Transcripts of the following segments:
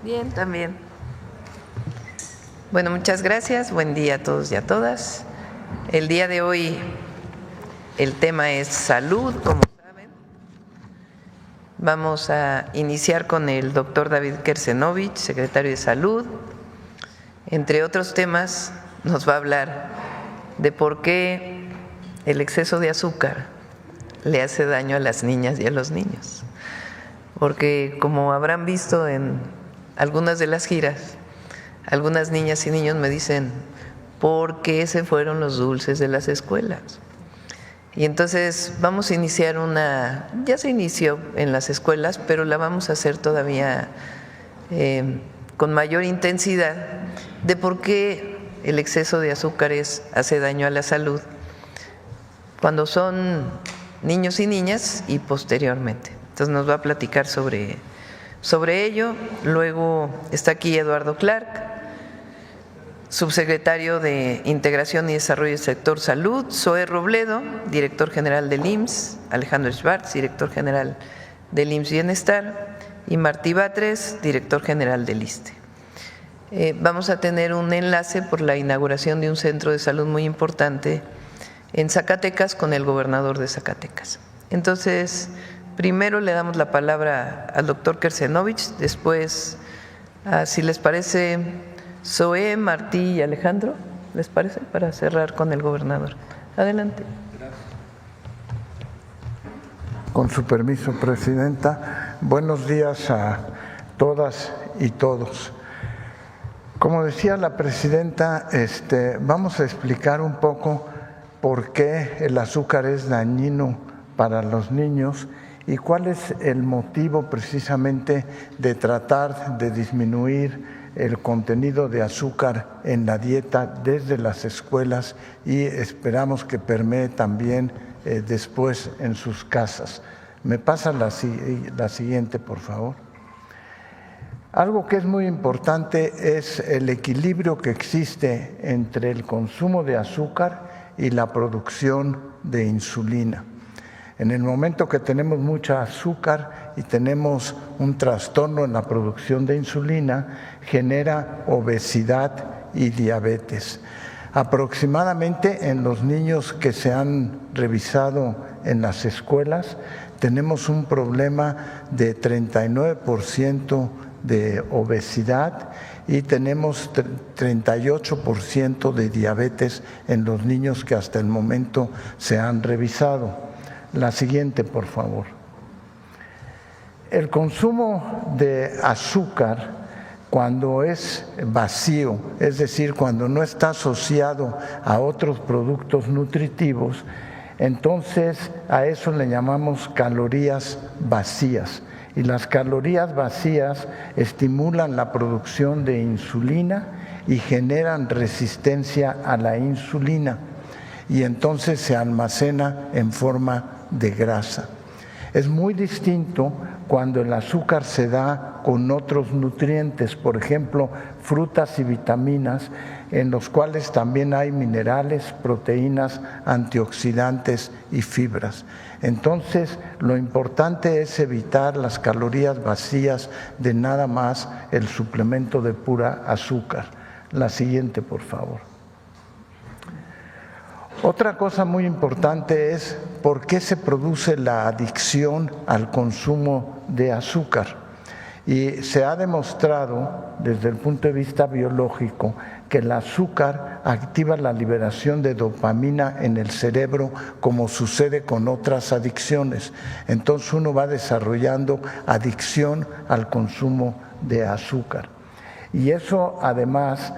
Bien, también. Bueno, muchas gracias. Buen día a todos y a todas. El día de hoy el tema es salud, como saben. Vamos a iniciar con el doctor David Kersenovich, secretario de Salud. Entre otros temas, nos va a hablar de por qué el exceso de azúcar le hace daño a las niñas y a los niños. Porque como habrán visto en algunas de las giras, algunas niñas y niños me dicen, ¿por qué se fueron los dulces de las escuelas? Y entonces vamos a iniciar ya se inició en las escuelas, pero la vamos a hacer todavía con mayor intensidad, de por qué el exceso de azúcares hace daño a la salud cuando son niños y niñas y posteriormente. Entonces nos va a platicar sobre ello. Luego está aquí Eduardo Clark, subsecretario de Integración y Desarrollo del Sector Salud, Zoé Robledo, director general del IMSS, Alejandro Schwartz, director general del IMSS Bienestar, y Martí Batres, director general del ISSSTE. Vamos a tener un enlace por la inauguración de un centro de salud muy importante en Zacatecas con el gobernador de Zacatecas. Entonces, primero le damos la palabra al doctor Kersenovich, después, si les parece, Zoé, Martí y Alejandro, ¿les parece? Para cerrar con el gobernador. Adelante. Gracias. Con su permiso, Presidenta, buenos días a todas y todos. Como decía la Presidenta, vamos a explicar un poco por qué el azúcar es dañino para los niños y cuál es el motivo precisamente de tratar de disminuir el contenido de azúcar en la dieta desde las escuelas y esperamos que permee también después en sus casas. Me pasa la siguiente, por favor. Algo que es muy importante es el equilibrio que existe entre el consumo de azúcar y la producción de insulina. En el momento que tenemos mucha azúcar y tenemos un trastorno en la producción de insulina, genera obesidad y diabetes. Aproximadamente en los niños que se han revisado en las escuelas, tenemos un problema de 39% de obesidad y tenemos 38% de diabetes en los niños que hasta el momento se han revisado. La siguiente, por favor. El consumo de azúcar, cuando es vacío, es decir, cuando no está asociado a otros productos nutritivos, entonces a eso le llamamos calorías vacías. Y las calorías vacías estimulan la producción de insulina y generan resistencia a la insulina. Y entonces se almacena en forma de grasa. Es muy distinto cuando el azúcar se da con otros nutrientes, por ejemplo, frutas y vitaminas, en los cuales también hay minerales, proteínas, antioxidantes y fibras. Entonces, lo importante es evitar las calorías vacías de nada más el suplemento de pura azúcar. La siguiente, por favor. Otra cosa muy importante es por qué se produce la adicción al consumo de azúcar. Y se ha demostrado desde el punto de vista biológico que el azúcar activa la liberación de dopamina en el cerebro como sucede con otras adicciones. Entonces uno va desarrollando adicción al consumo de azúcar. Y eso además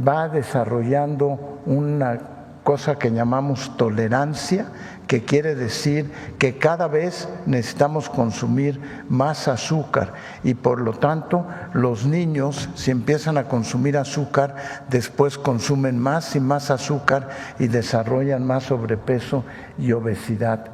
va desarrollando una cosa que llamamos tolerancia, que quiere decir que cada vez necesitamos consumir más azúcar y por lo tanto los niños, si empiezan a consumir azúcar, después consumen más y más azúcar y desarrollan más sobrepeso y obesidad.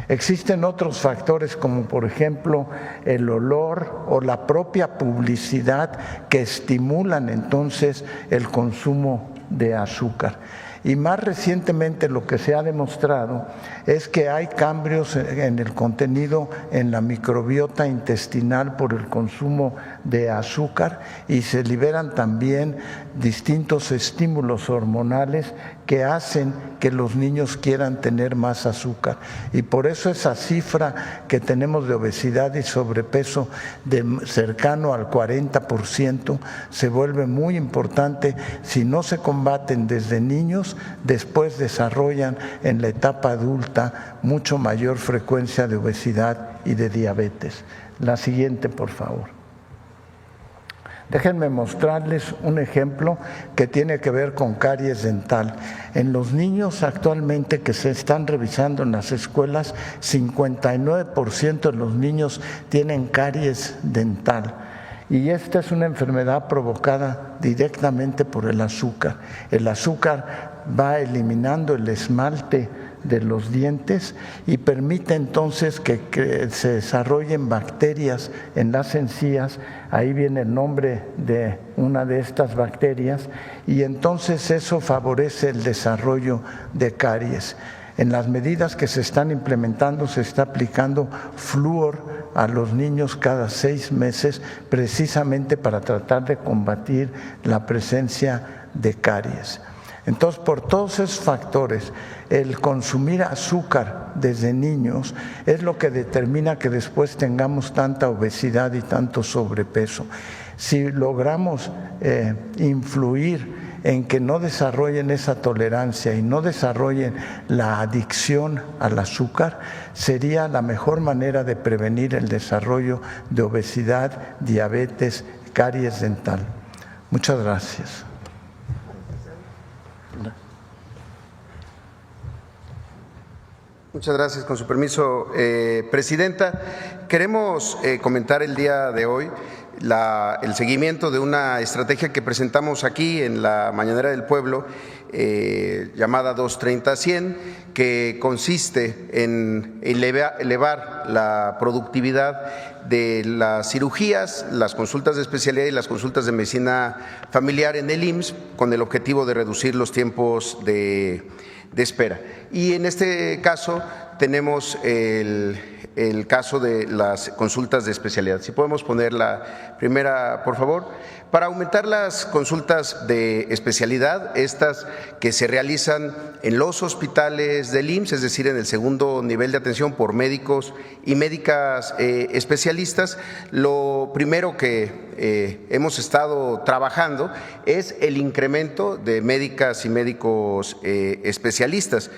Existen otros factores como por ejemplo el olor o la propia publicidad que estimulan entonces el consumo de azúcar. Y más recientemente lo que se ha demostrado es que hay cambios en el contenido en la microbiota intestinal por el consumo de azúcar y se liberan también distintos estímulos hormonales que hacen que los niños quieran tener más azúcar. Y por eso esa cifra que tenemos de obesidad y sobrepeso de cercano al 40% se vuelve muy importante. Si no se combaten desde niños, después desarrollan en la etapa adulta mucho mayor frecuencia de obesidad y de diabetes. La siguiente, por favor. Déjenme mostrarles un ejemplo que tiene que ver con caries dental. En los niños actualmente que se están revisando en las escuelas, 59% de los niños tienen caries dental. Y esta es una enfermedad provocada directamente por el azúcar. El azúcar va eliminando el esmalte de los dientes y permite entonces que se desarrollen bacterias en las encías. Ahí viene el nombre de una de estas bacterias y entonces eso favorece el desarrollo de caries. En las medidas que se están implementando se está aplicando flúor a los niños cada 6 meses precisamente para tratar de combatir la presencia de caries. Entonces, por todos esos factores, el consumir azúcar desde niños es lo que determina que después tengamos tanta obesidad y tanto sobrepeso. Si logramos influir en que no desarrollen esa tolerancia y no desarrollen la adicción al azúcar, sería la mejor manera de prevenir el desarrollo de obesidad, diabetes, caries dental. Muchas gracias. Muchas gracias, con su permiso, Presidenta. Queremos comentar el día de hoy el seguimiento de una estrategia que presentamos aquí en la Mañanera del Pueblo, llamada 230-100, que consiste en elevar la productividad de las cirugías, las consultas de especialidad y las consultas de medicina familiar en el IMSS, con el objetivo de reducir los tiempos de espera. Y en este caso tenemos el caso de las consultas de especialidad. Si podemos poner la primera, por favor. Para aumentar las consultas de especialidad, estas que se realizan en los hospitales del IMSS, es decir, en el segundo nivel de atención por médicos y médicas especialistas, lo primero que hemos estado trabajando es el incremento de médicas y médicos especialistas.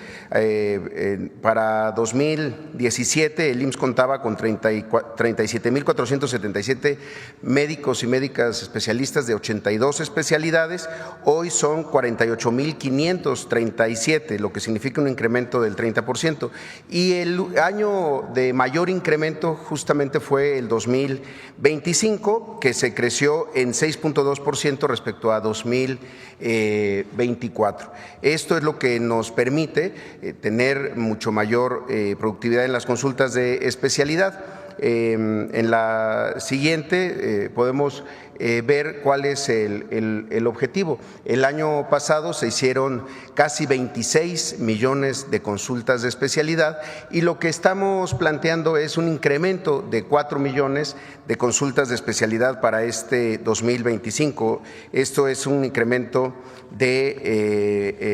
Para 2017 el IMSS contaba con 37,477 médicos y médicas especialistas de 82 especialidades, hoy son 48,537, lo que significa un incremento del 30%. Y el año de mayor incremento justamente fue el 2025, que se creció en 6,2% respecto a 2024. Esto es lo que nos permite tener mucho mayor productividad en las consultas de especialidad. En la siguiente podemos ver cuál es el objetivo. El año pasado se hicieron casi 26 millones de consultas de especialidad y lo que estamos planteando es un incremento de 4 millones de consultas de especialidad para este 2025. Esto es un incremento de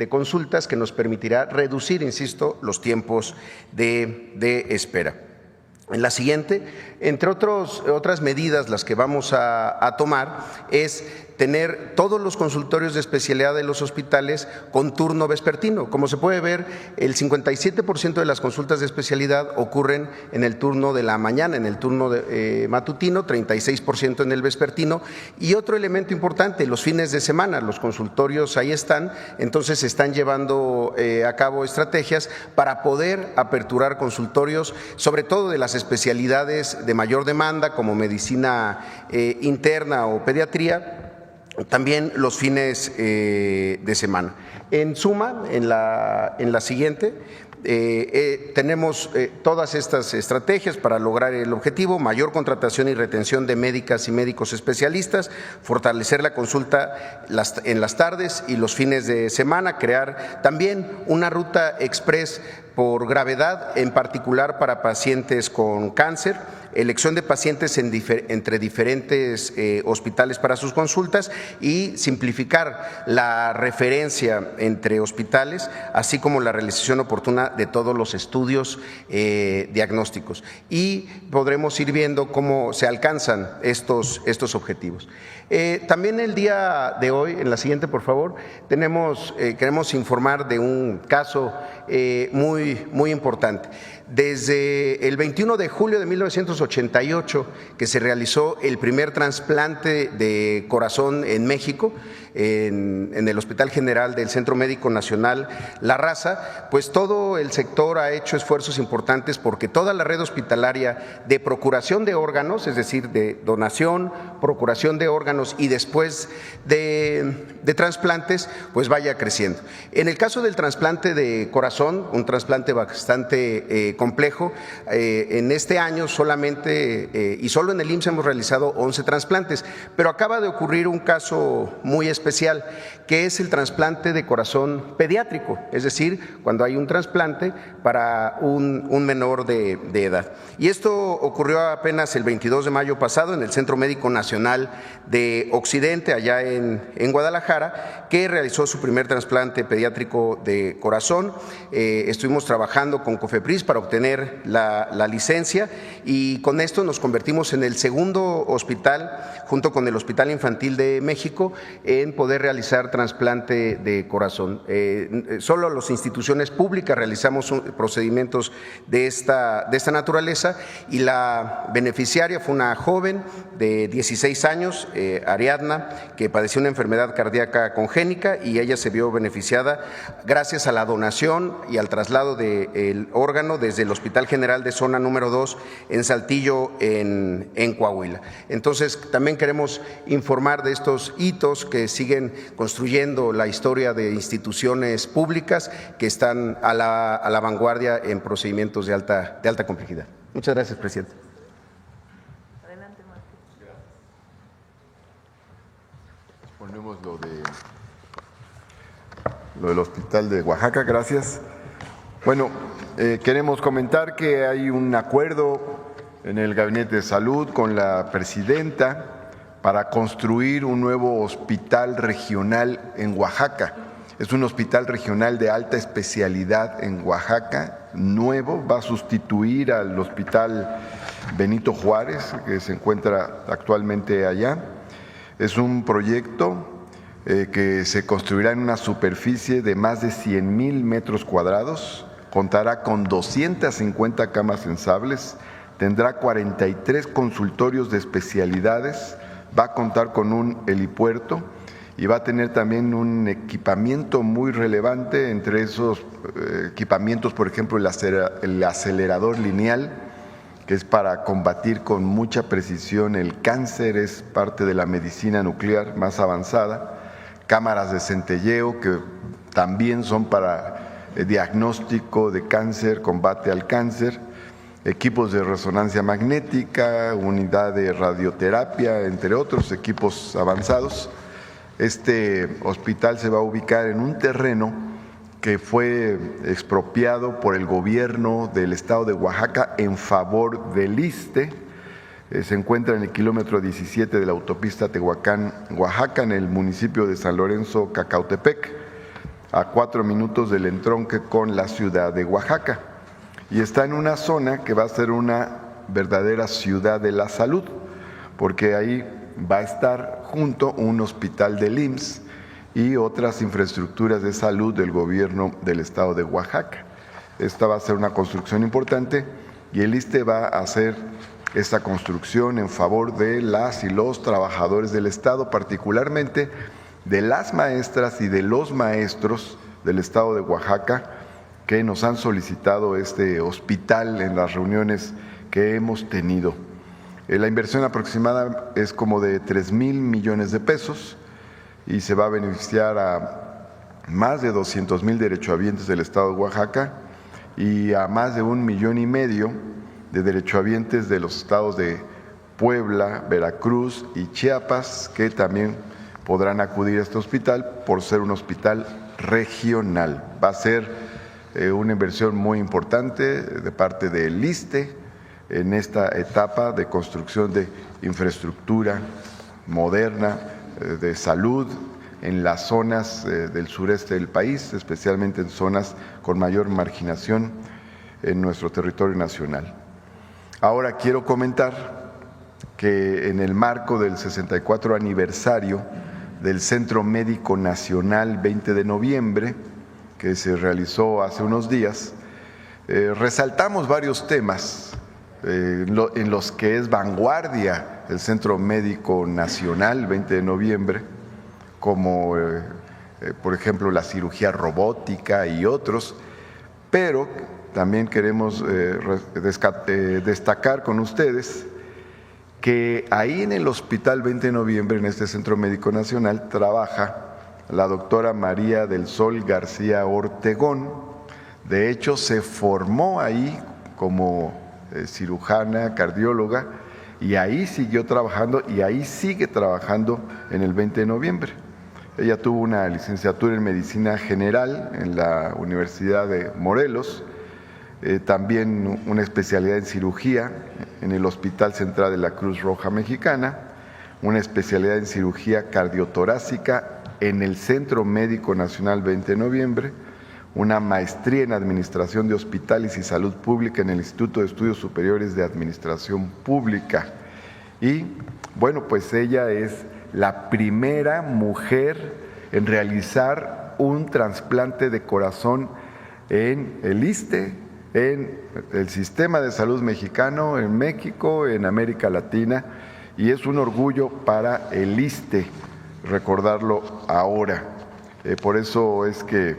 consultas que nos permitirá reducir, insisto, los tiempos de espera. En la siguiente, entre otras medidas, las que vamos a tomar es tener todos los consultorios de especialidad de los hospitales con turno vespertino. Como se puede ver, el 57% de las consultas de especialidad ocurren en el turno de la mañana, en el turno matutino, 36% en el vespertino. Y otro elemento importante, los fines de semana, los consultorios ahí están, entonces se están llevando a cabo estrategias para poder aperturar consultorios, sobre todo de las especialidades de mayor demanda, como medicina interna o pediatría, también los fines de semana. En suma, en la siguiente, tenemos todas estas estrategias para lograr el objetivo: mayor contratación y retención de médicas y médicos especialistas, fortalecer la consulta en las tardes y los fines de semana, crear también una ruta express por gravedad, en particular para pacientes con cáncer, elección de pacientes entre diferentes hospitales para sus consultas y simplificar la referencia entre hospitales, así como la realización oportuna de todos los estudios diagnósticos. Y podremos ir viendo cómo se alcanzan estos objetivos. También el día de hoy, en la siguiente por favor, queremos informar de un caso muy importante. Desde el 21 de julio de 1988, que se realizó el primer trasplante de corazón en México, en el Hospital General del Centro Médico Nacional La Raza, pues todo el sector ha hecho esfuerzos importantes porque toda la red hospitalaria de procuración de órganos, es decir, de donación, procuración de órganos y después de trasplantes, pues vaya creciendo. En el caso del trasplante de corazón, un trasplante bastante complejo, en este año solamente y solo en el IMSS hemos realizado 11 trasplantes, pero acaba de ocurrir un caso muy especial, que es el trasplante de corazón pediátrico, es decir, cuando hay un trasplante para un menor de edad. Y esto ocurrió apenas el 22 de mayo pasado en el Centro Médico Nacional de Occidente, allá en Guadalajara, que realizó su primer trasplante pediátrico de corazón. Estuvimos trabajando con COFEPRIS para obtener la licencia y con esto nos convertimos en el segundo hospital, junto con el Hospital Infantil de México, en poder realizar trasplante de corazón. Solo las instituciones públicas realizamos procedimientos de esta naturaleza y la beneficiaria fue una joven de 16 años, Ariadna, que padeció una enfermedad cardíaca congénita y ella se vio beneficiada gracias a la donación y al traslado del órgano desde el Hospital General de Zona número 2 en Saltillo, en Coahuila. Entonces, también queremos informar de estos hitos que siguen construyendo la historia de instituciones públicas que están a la vanguardia en procedimientos de alta complejidad. Muchas gracias, presidente. Adelante, Martín. Ponemos lo del Hospital de Oaxaca, gracias. Bueno, queremos comentar que hay un acuerdo en el Gabinete de Salud con la presidenta para construir un nuevo hospital regional en Oaxaca. Es un hospital regional de alta especialidad en Oaxaca, nuevo, va a sustituir al Hospital Benito Juárez, que se encuentra actualmente allá. Es un proyecto que se construirá en una superficie de más de 100,000 metros cuadrados, contará con 250 camas sensibles, tendrá 43 consultorios de especialidades, va a contar con un helipuerto y va a tener también un equipamiento muy relevante. Entre esos equipamientos, por ejemplo, el acelerador lineal, que es para combatir con mucha precisión el cáncer, es parte de la medicina nuclear más avanzada, cámaras de centelleo que también son para diagnóstico de cáncer, combate al cáncer, equipos de resonancia magnética, unidad de radioterapia, entre otros equipos avanzados. Este hospital se va a ubicar en un terreno que fue expropiado por el gobierno del estado de Oaxaca en favor del ISSSTE. Se encuentra en el kilómetro 17 de la autopista Tehuacán-Oaxaca, en el municipio de San Lorenzo, Cacautepec, a 4 minutos del entronque con la ciudad de Oaxaca. Y está en una zona que va a ser una verdadera ciudad de la salud, porque ahí va a estar junto un hospital del IMSS y otras infraestructuras de salud del gobierno del estado de Oaxaca. Esta va a ser una construcción importante y el ISSSTE va a hacer esta construcción en favor de las y los trabajadores del estado, particularmente de las maestras y de los maestros del estado de Oaxaca, que nos han solicitado este hospital en las reuniones que hemos tenido. La inversión aproximada es como de 3,000 millones de pesos y se va a beneficiar a más de 200,000 derechohabientes del estado de Oaxaca y a más de 1,5 millones de derechohabientes de los estados de Puebla, Veracruz y Chiapas, que también podrán acudir a este hospital por ser un hospital regional. Va a ser una inversión muy importante de parte del ISSSTE, en esta etapa de construcción de infraestructura moderna, de salud, en las zonas del sureste del país, especialmente en zonas con mayor marginación en nuestro territorio nacional. Ahora quiero comentar que en el marco del 64 aniversario del Centro Médico Nacional 20 de noviembre, que se realizó hace unos días, resaltamos varios temas en los que es vanguardia el Centro Médico Nacional 20 de noviembre, como por ejemplo la cirugía robótica y otros, pero también queremos destacar con ustedes que ahí en el Hospital 20 de noviembre, en este Centro Médico Nacional, trabaja la doctora María del Sol García Ortegón. De hecho, se formó ahí como cirujana, cardióloga, y ahí siguió trabajando y ahí sigue trabajando en el 20 de noviembre. Ella tuvo una licenciatura en Medicina General en la Universidad de Morelos, también una especialidad en cirugía en el Hospital Central de la Cruz Roja Mexicana, una especialidad en cirugía cardiotorácica en el Centro Médico Nacional 20 de noviembre, una maestría en Administración de Hospitales y Salud Pública en el Instituto de Estudios Superiores de Administración Pública. Y bueno, pues ella es la primera mujer en realizar un trasplante de corazón en el ISSSTE, en el Sistema de Salud Mexicano, en México, en América Latina, y es un orgullo para el ISSSTE recordarlo ahora. Por eso es que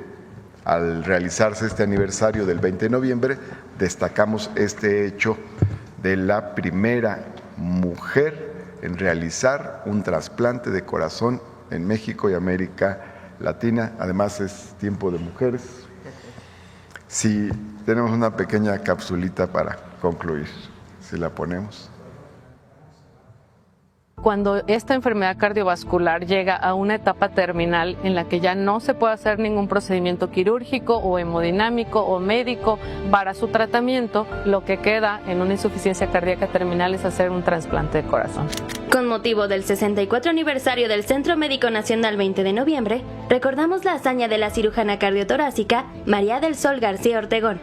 al realizarse este aniversario del 20 de noviembre, destacamos este hecho de la primera mujer en realizar un trasplante de corazón en México y América Latina. Además es tiempo de mujeres. Sí, tenemos una pequeña capsulita para concluir, si la ponemos. Cuando esta enfermedad cardiovascular llega a una etapa terminal en la que ya no se puede hacer ningún procedimiento quirúrgico o hemodinámico o médico para su tratamiento, lo que queda en una insuficiencia cardíaca terminal es hacer un trasplante de corazón. Con motivo del 64 aniversario del Centro Médico Nacional 20 de noviembre, recordamos la hazaña de la cirujana cardiotorácica María del Sol García Ortegón,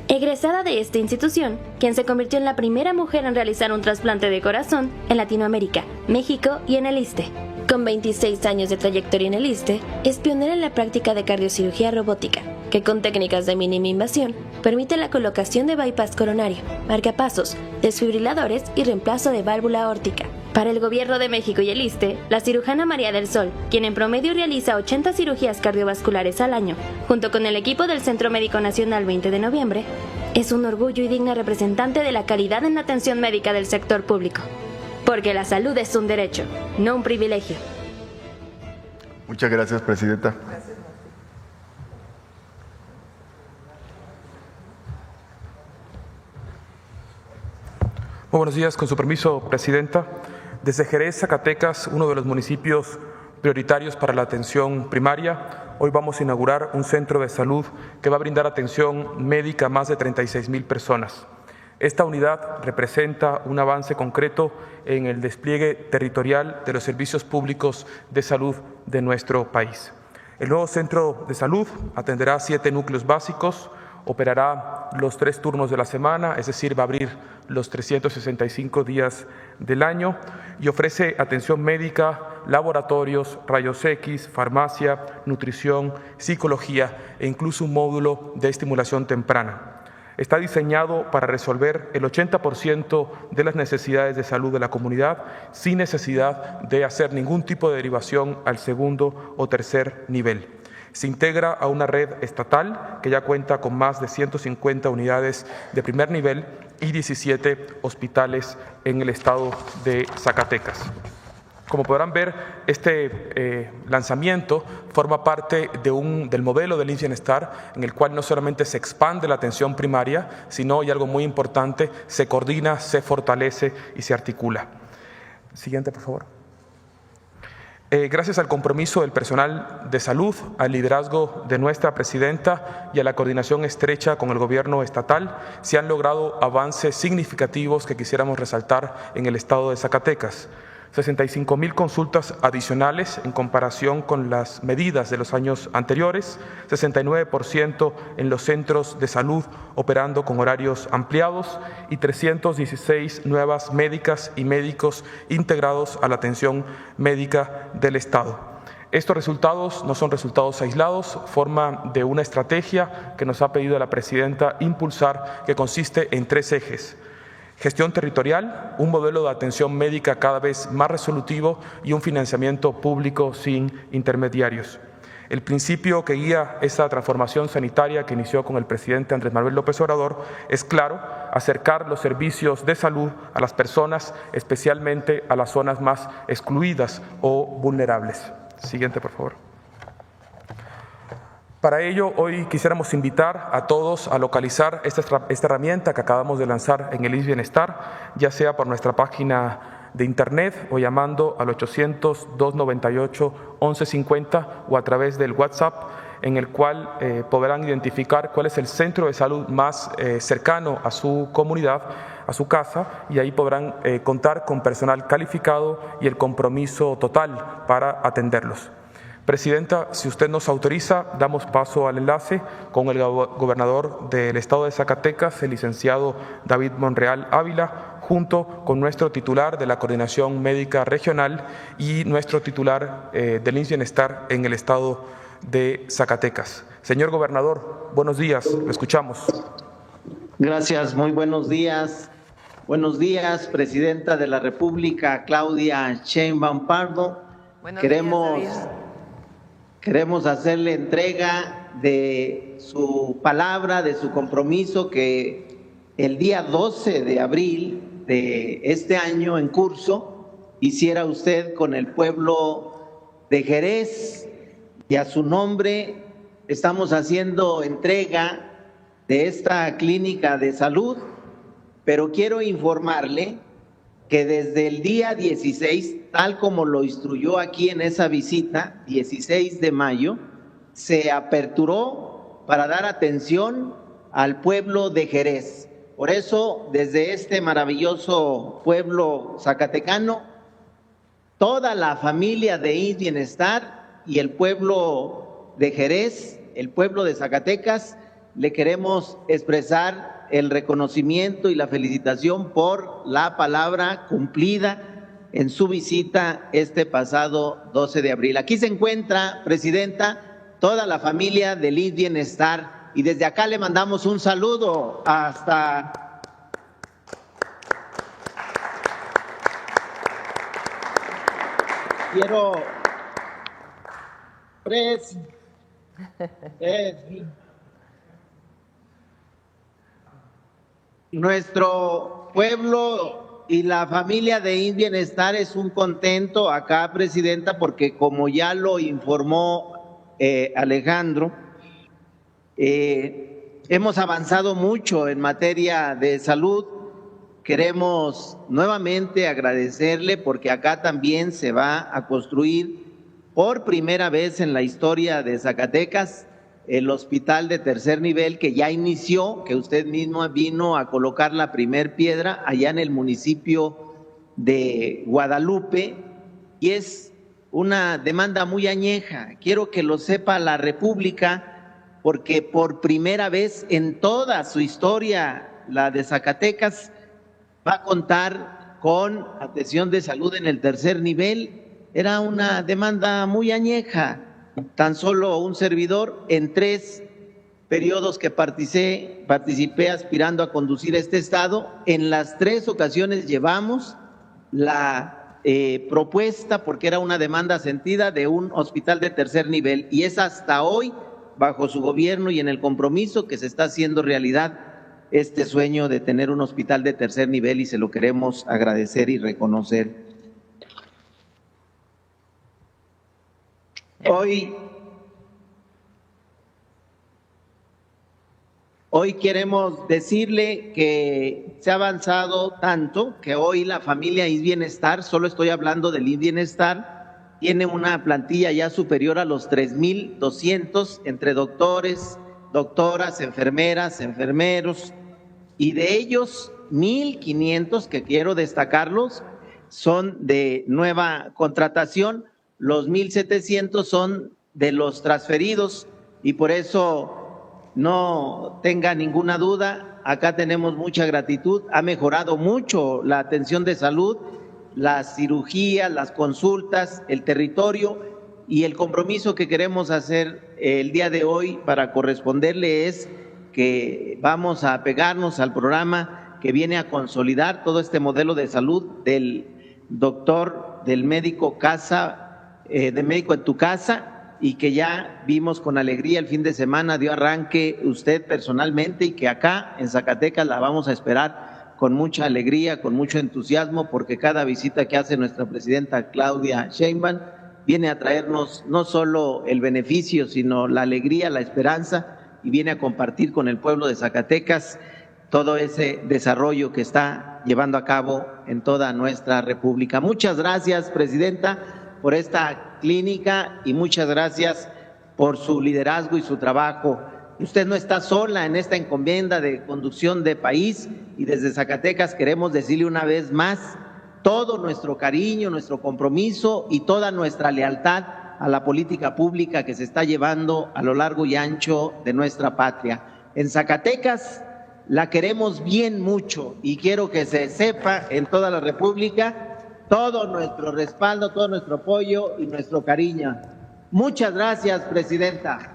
egresada de esta institución, quien se convirtió en la primera mujer en realizar un trasplante de corazón en Latinoamérica, México y en el ISSSTE. Con 26 años de trayectoria en el ISSSTE, es pionera en la práctica de cardiocirugía robótica, que con técnicas de mínima invasión permite la colocación de bypass coronario, marcapasos, desfibriladores y reemplazo de válvula aórtica. Para el Gobierno de México y el ISSSTE, la cirujana María del Sol, quien en promedio realiza 80 cirugías cardiovasculares al año, junto con el equipo del Centro Médico Nacional 20 de noviembre, es un orgullo y digna representante de la calidad en la atención médica del sector público. Porque la salud es un derecho, no un privilegio. Muchas gracias, Presidenta. Muy buenos días, con su permiso, Presidenta. Desde Jerez, Zacatecas, uno de los municipios prioritarios para la atención primaria, hoy vamos a inaugurar un centro de salud que va a brindar atención médica a más de 36,000 personas. Esta unidad representa un avance concreto en el despliegue territorial de los servicios públicos de salud de nuestro país. El nuevo centro de salud atenderá 7 núcleos básicos, operará los 3 turnos de la semana, es decir, va a abrir los 365 días del año y ofrece atención médica, laboratorios, rayos X, farmacia, nutrición, psicología e incluso un módulo de estimulación temprana. Está diseñado para resolver el 80% de las necesidades de salud de la comunidad sin necesidad de hacer ningún tipo de derivación al segundo o tercer nivel. Se integra a una red estatal que ya cuenta con más de 150 unidades de primer nivel y 17 hospitales en el estado de Zacatecas. Como podrán ver, este lanzamiento forma parte del modelo del IMSS Bienestar, en el cual no solamente se expande la atención primaria, sino, y algo muy importante, se coordina, se fortalece y se articula. Siguiente, por favor. Gracias al compromiso del personal de salud, al liderazgo de nuestra presidenta y a la coordinación estrecha con el gobierno estatal, se han logrado avances significativos que quisiéramos resaltar en el estado de Zacatecas. 65,000 consultas adicionales en comparación con las medidas de los años anteriores, 69% en los centros de salud operando con horarios ampliados y 316 nuevas médicas y médicos integrados a la atención médica del Estado. Estos resultados no son resultados aislados, forman de una estrategia que nos ha pedido la presidenta impulsar, que consiste en 3 ejes. Gestión territorial, un modelo de atención médica cada vez más resolutivo y un financiamiento público sin intermediarios. El principio que guía esta transformación sanitaria que inició con el presidente Andrés Manuel López Obrador es claro: acercar los servicios de salud a las personas, especialmente a las zonas más excluidas o vulnerables. Siguiente, por favor. Para ello, hoy quisiéramos invitar a todos a localizar esta herramienta que acabamos de lanzar en el IMSS Bienestar, ya sea por nuestra página de internet o llamando al 800-298-1150 o a través del WhatsApp, en el cual podrán identificar cuál es el centro de salud más cercano a su comunidad, a su casa, y ahí podrán contar con personal calificado y el compromiso total para atenderlos. Presidenta, si usted nos autoriza, damos paso al enlace con el gobernador del estado de Zacatecas, el licenciado David Monreal Ávila, junto con nuestro titular de la Coordinación Médica Regional y nuestro titular del IMSS Bienestar en el estado de Zacatecas. Señor gobernador, buenos días, lo escuchamos. Gracias, muy buenos días. Buenos días, Presidenta de la República, Claudia Sheinbaum Pardo. Queremos hacerle entrega de su palabra, de su compromiso, que el día 12 de abril de este año en curso hiciera usted con el pueblo de Jerez, y a su nombre estamos haciendo entrega de esta clínica de salud, pero quiero informarle que desde el día 16, tal como lo instruyó aquí en esa visita, 16 de mayo, se aperturó para dar atención al pueblo de Jerez. Por eso, desde este maravilloso pueblo zacatecano, toda la familia de IMSS Bienestar y el pueblo de Jerez, el pueblo de Zacatecas, le queremos expresar el reconocimiento y la felicitación por la palabra cumplida en su visita este pasado 12 de abril. Aquí se encuentra, Presidenta, toda la familia del IMSS Bienestar, y desde acá le mandamos un saludo hasta nuestro pueblo y la familia de IMSS Bienestar es un contento acá, Presidenta, porque como ya lo informó Alejandro, hemos avanzado mucho en materia de salud. Queremos nuevamente agradecerle porque acá también se va a construir por primera vez en la historia de Zacatecas el hospital de tercer nivel, que ya inició, que usted mismo vino a colocar la primer piedra allá en el municipio de Guadalupe, y es una demanda muy añeja. Quiero que lo sepa la República, porque por primera vez en toda su historia, la de Zacatecas va a contar con atención de salud en el tercer nivel. Era una demanda muy añeja. Tan solo un servidor, en 3 periodos que participé aspirando a conducir este estado, en las 3 ocasiones llevamos la propuesta, porque era una demanda sentida, de un hospital de tercer nivel, y es hasta hoy, bajo su gobierno y en el compromiso, que se está haciendo realidad este sueño de tener un hospital de tercer nivel, y se lo queremos agradecer y reconocer. Hoy queremos decirle que se ha avanzado tanto que hoy la familia IMSS Bienestar, solo estoy hablando del IMSS Bienestar, tiene una plantilla ya superior a los 3,200 entre doctores, doctoras, enfermeras, enfermeros, y de ellos 1,500, que quiero destacarlos, son de nueva contratación, los 1,700 son de los transferidos, y por eso no tenga ninguna duda, acá tenemos mucha gratitud, ha mejorado mucho la atención de salud, las cirugías, las consultas, el territorio, y el compromiso que queremos hacer el día de hoy para corresponderle es que vamos a apegarnos al programa que viene a consolidar todo este modelo de salud del doctor, del médico de médico en tu casa, y que ya vimos con alegría el fin de semana, dio arranque usted personalmente, y que acá en Zacatecas la vamos a esperar con mucha alegría, con mucho entusiasmo, porque cada visita que hace nuestra presidenta Claudia Sheinbaum viene a traernos no solo el beneficio, sino la alegría, la esperanza, y viene a compartir con el pueblo de Zacatecas todo ese desarrollo que está llevando a cabo en toda nuestra república. Muchas gracias, presidenta, por esta clínica, y muchas gracias por su liderazgo y su trabajo. Usted no está sola en esta encomienda de conducción de país, y desde Zacatecas queremos decirle una vez más todo nuestro cariño, nuestro compromiso y toda nuestra lealtad a la política pública que se está llevando a lo largo y ancho de nuestra patria. En Zacatecas la queremos bien mucho, y quiero que se sepa en toda la República todo nuestro respaldo, todo nuestro apoyo y nuestro cariño. Muchas gracias, presidenta.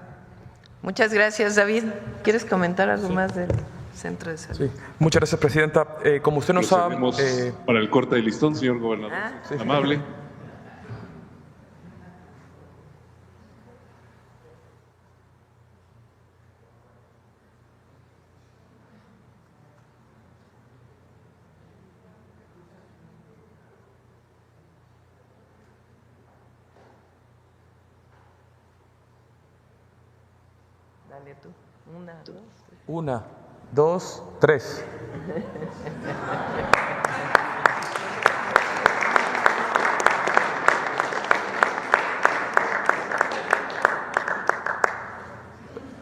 Muchas gracias, David. ¿Quieres comentar algo más del Centro de Salud? Sí. Muchas gracias, presidenta. Como usted nos ha... para el corte de listón, señor gobernador. Sí. Amable. Dale tú. 1, 2, 3. 1, 2, 3.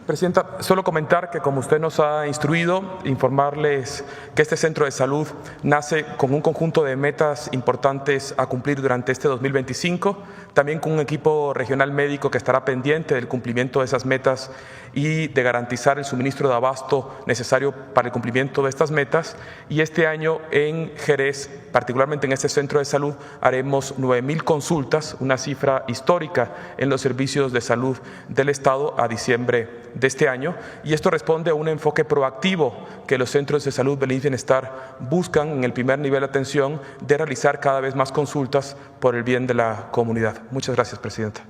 Presidenta, solo comentar que, como usted nos ha instruido, informarles que este centro de salud nace con un conjunto de metas importantes a cumplir durante este 2025, también con un equipo regional médico que estará pendiente del cumplimiento de esas metas y de garantizar el suministro de abasto necesario para el cumplimiento de estas metas. Y este año en Jerez, particularmente en este centro de salud, haremos 9,000 consultas, una cifra histórica en los servicios de salud del Estado a diciembre de este año, y esto responde a un enfoque proactivo que los centros de salud del bienestar buscan en el primer nivel de atención, de realizar cada vez más consultas por el bien de la comunidad. Muchas gracias, presidenta.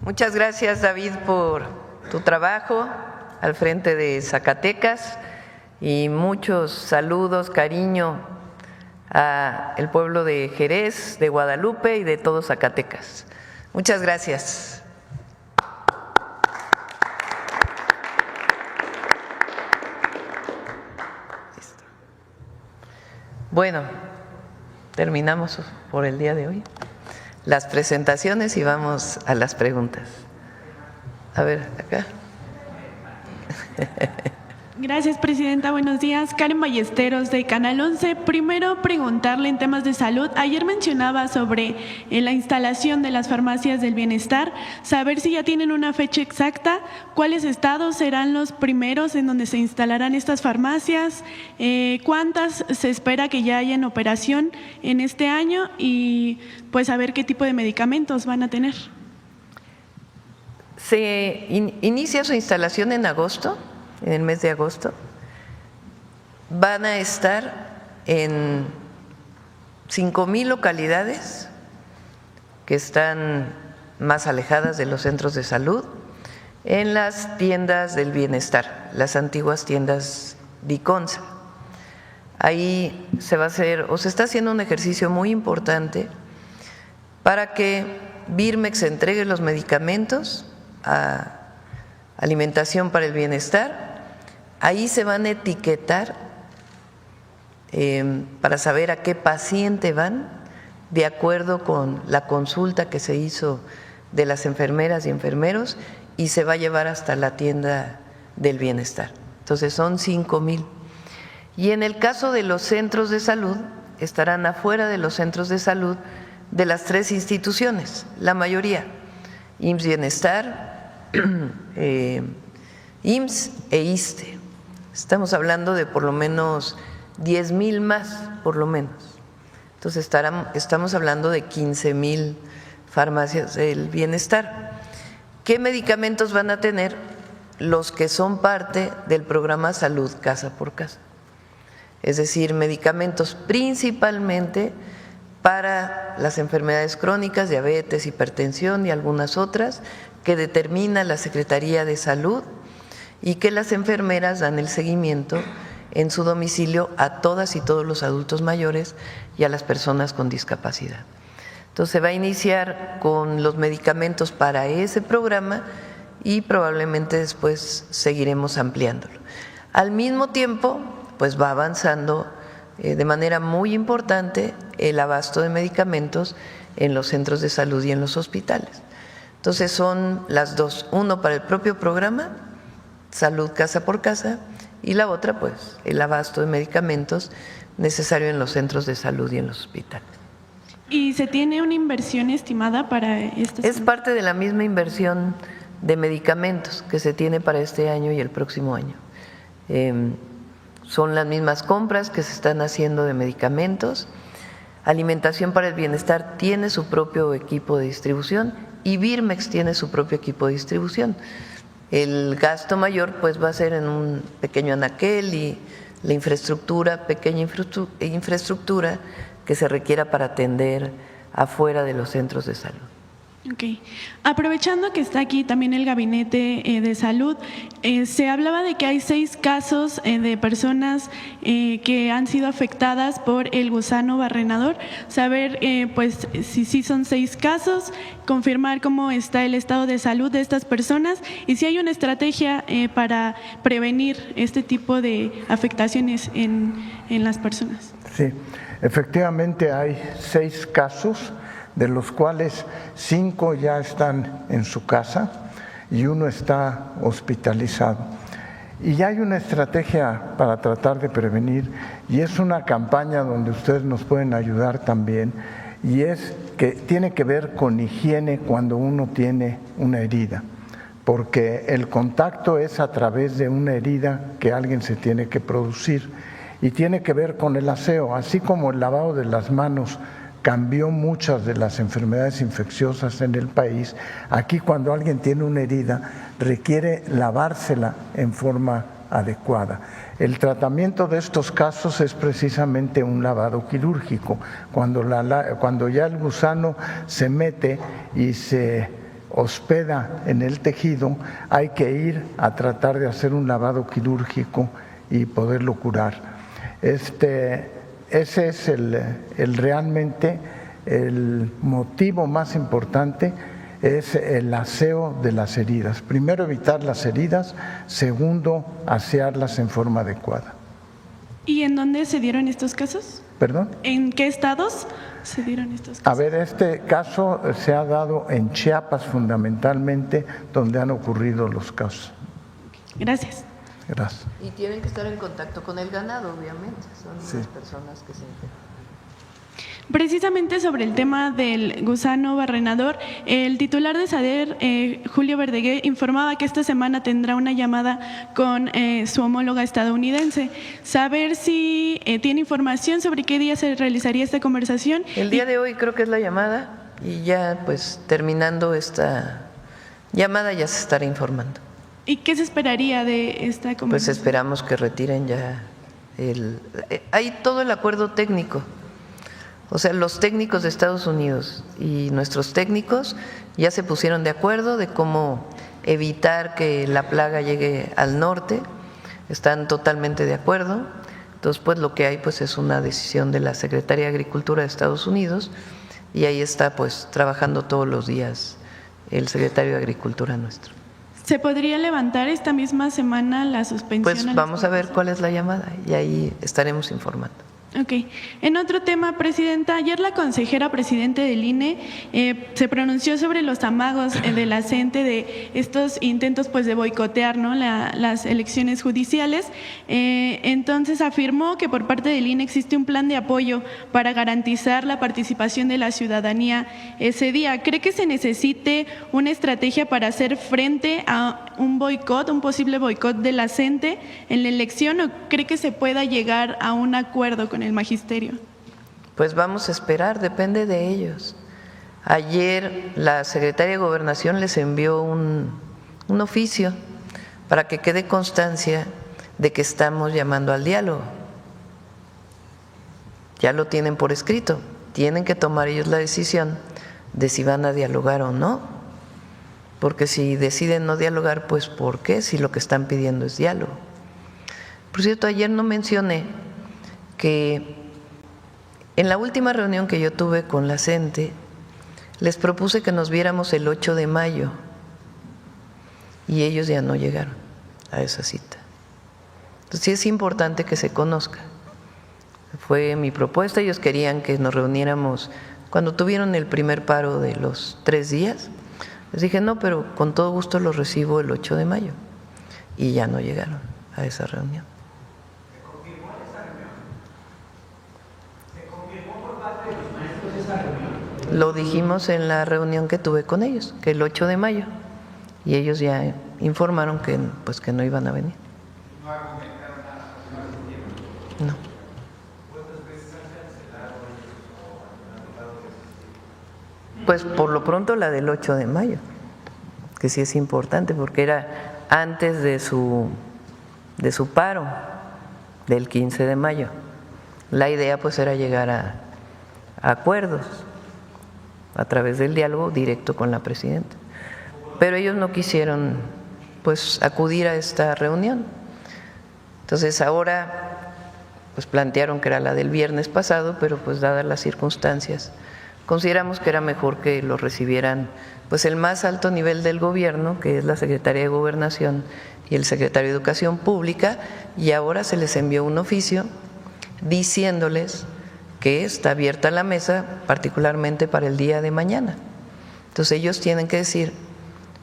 Muchas gracias, David, por tu trabajo al frente de Zacatecas, y muchos saludos, cariño al pueblo de Jerez, de Guadalupe y de todo Zacatecas. Muchas gracias. Bueno, terminamos por el día de hoy las presentaciones y vamos a las preguntas. A ver, acá. Gracias, presidenta. Buenos días. Karen Ballesteros, de Canal 11. Primero, preguntarle en temas de salud. Ayer mencionaba sobre la instalación de las farmacias del bienestar. Saber si ya tienen una fecha exacta, cuáles estados serán los primeros en donde se instalarán estas farmacias, cuántas se espera que ya haya en operación en este año, y pues saber qué tipo de medicamentos van a tener. Se inicia su instalación en agosto. En el mes de agosto van a estar en 5,000 localidades que están más alejadas de los centros de salud, en las tiendas del bienestar, las antiguas tiendas Diconsa. Ahí se va a hacer, o se está haciendo, un ejercicio muy importante para que Birmex entregue los medicamentos a Alimentación para el Bienestar. Ahí se van a etiquetar para saber a qué paciente van de acuerdo con la consulta que se hizo de las enfermeras y enfermeros, y se va a llevar hasta la tienda del bienestar. Entonces son 5,000. Y en el caso de los centros de salud, estarán afuera de los centros de salud de las 3 instituciones, la mayoría, IMSS Bienestar, IMSS e ISSSTE. Estamos hablando de por lo menos 10,000 más, por lo menos. Entonces estamos hablando de 15,000 farmacias del bienestar. ¿Qué medicamentos van a tener? Los que son parte del programa Salud Casa por Casa. Es decir, medicamentos principalmente para las enfermedades crónicas, diabetes, hipertensión y algunas otras que determina la Secretaría de Salud y que las enfermeras dan el seguimiento en su domicilio a todas y todos los adultos mayores y a las personas con discapacidad. Entonces se va a iniciar con los medicamentos para ese programa y probablemente después seguiremos ampliándolo. Al mismo tiempo, pues va avanzando de manera muy importante el abasto de medicamentos en los centros de salud y en los hospitales. Entonces son las dos, uno para el propio programa, Salud Casa por Casa, y la otra, pues, el abasto de medicamentos necesario en los centros de salud y en los hospitales. ¿Y se tiene una inversión estimada para esta? Es parte de la misma inversión de medicamentos que se tiene para este año y el próximo año. Son las mismas compras que se están haciendo de medicamentos. Alimentación para el Bienestar tiene su propio equipo de distribución y Birmex tiene su propio equipo de distribución. El gasto mayor pues va a ser en un pequeño anaquel y la infraestructura, pequeña infraestructura que se requiera para atender afuera de los centros de salud. Okay. Aprovechando que está aquí también el Gabinete de Salud, se hablaba de que hay 6 casos de personas que han sido afectadas por el gusano barrenador. Saber pues si sí son 6 casos, confirmar cómo está el estado de salud de estas personas y si hay una estrategia para prevenir este tipo de afectaciones en las personas. Sí, efectivamente hay 6 casos, de los cuales 5 ya están en su casa y 1 está hospitalizado. Y ya hay una estrategia para tratar de prevenir y es una campaña donde ustedes nos pueden ayudar también, y es que tiene que ver con higiene cuando uno tiene una herida, porque el contacto es a través de una herida que alguien se tiene que producir y tiene que ver con el aseo, así como el lavado de las manos cambió muchas de las enfermedades infecciosas en el país. Aquí cuando alguien tiene una herida requiere lavársela en forma adecuada. El tratamiento de estos casos es precisamente un lavado quirúrgico. Cuando ya el gusano se mete y se hospeda en el tejido, hay que ir a tratar de hacer un lavado quirúrgico y poderlo curar. Ese es realmente el motivo más importante, es el aseo de las heridas. Primero, evitar las heridas; segundo, asearlas en forma adecuada. ¿Y en dónde se dieron estos casos? ¿Perdón? ¿En qué estados se dieron estos casos? A ver, este caso se ha dado en Chiapas fundamentalmente, donde han ocurrido los casos. Gracias. Gracias. Y tienen que estar en contacto con el ganado, obviamente, son sí. Las personas que se enferman. Precisamente sobre el tema del gusano barrenador, el titular de SADER, Julio Verdeguer, informaba que esta semana tendrá una llamada con su homóloga estadounidense. Saber si tiene información sobre qué día se realizaría esta conversación. El día de hoy creo que es la llamada y ya pues terminando esta llamada ya se estará informando. ¿Y qué se esperaría de esta conversación? Pues esperamos que retiren ya hay todo el acuerdo técnico. O sea, los técnicos de Estados Unidos y nuestros técnicos ya se pusieron de acuerdo de cómo evitar que la plaga llegue al norte, están totalmente de acuerdo. Entonces, pues lo que hay pues es una decisión de la Secretaría de Agricultura de Estados Unidos y ahí está pues trabajando todos los días el secretario de Agricultura nuestro. ¿Se podría levantar esta misma semana la suspensión? Pues vamos a ver cuál es la llamada y ahí estaremos informando. Ok. En otro tema, Presidenta, ayer la consejera presidente del INE se pronunció sobre los amagos de la CENTE de estos intentos pues de boicotear, ¿no?, las elecciones judiciales. Entonces afirmó que por parte del INE existe un plan de apoyo para garantizar la participación de la ciudadanía ese día. ¿Cree que se necesite una estrategia para hacer frente a un boicot, un posible boicot de la CENTE en la elección, o cree que se pueda llegar a un acuerdo con el magisterio? Pues vamos a esperar, depende de ellos. Ayer la secretaria de Gobernación les envió un oficio para que quede constancia de que estamos llamando al diálogo. Ya lo tienen por escrito, tienen que tomar ellos la decisión de si van a dialogar o no, porque si deciden no dialogar, pues ¿por qué? Si lo que están pidiendo es diálogo. Por cierto, ayer no mencioné que en la última reunión que yo tuve con la CENTE, les propuse que nos viéramos el 8 de mayo y ellos ya no llegaron a esa cita. Entonces sí es importante que se conozca. Fue mi propuesta, ellos querían que nos reuniéramos cuando tuvieron el primer paro de los 3 días. Les dije, no, pero con todo gusto los recibo el 8 de mayo. Y ya no llegaron a esa reunión. Lo dijimos en la reunión que tuve con ellos, que el 8 de mayo, y ellos ya informaron que, pues, que no iban a venir. ¿No argumentaron nada? No. ¿Cuántas veces han cancelado ellos? Pues por lo pronto la del 8 de mayo, que sí es importante, porque era antes de su paro, del 15 de mayo. La idea pues era llegar a acuerdos a través del diálogo directo con la presidenta. Pero ellos no quisieron pues acudir a esta reunión. Entonces ahora pues plantearon que era la del viernes pasado, pero pues dadas las circunstancias, consideramos que era mejor que lo recibieran pues el más alto nivel del gobierno, que es la Secretaría de Gobernación y el Secretario de Educación Pública, y ahora se les envió un oficio diciéndoles que está abierta la mesa, particularmente para el día de mañana. Entonces ellos tienen que decir,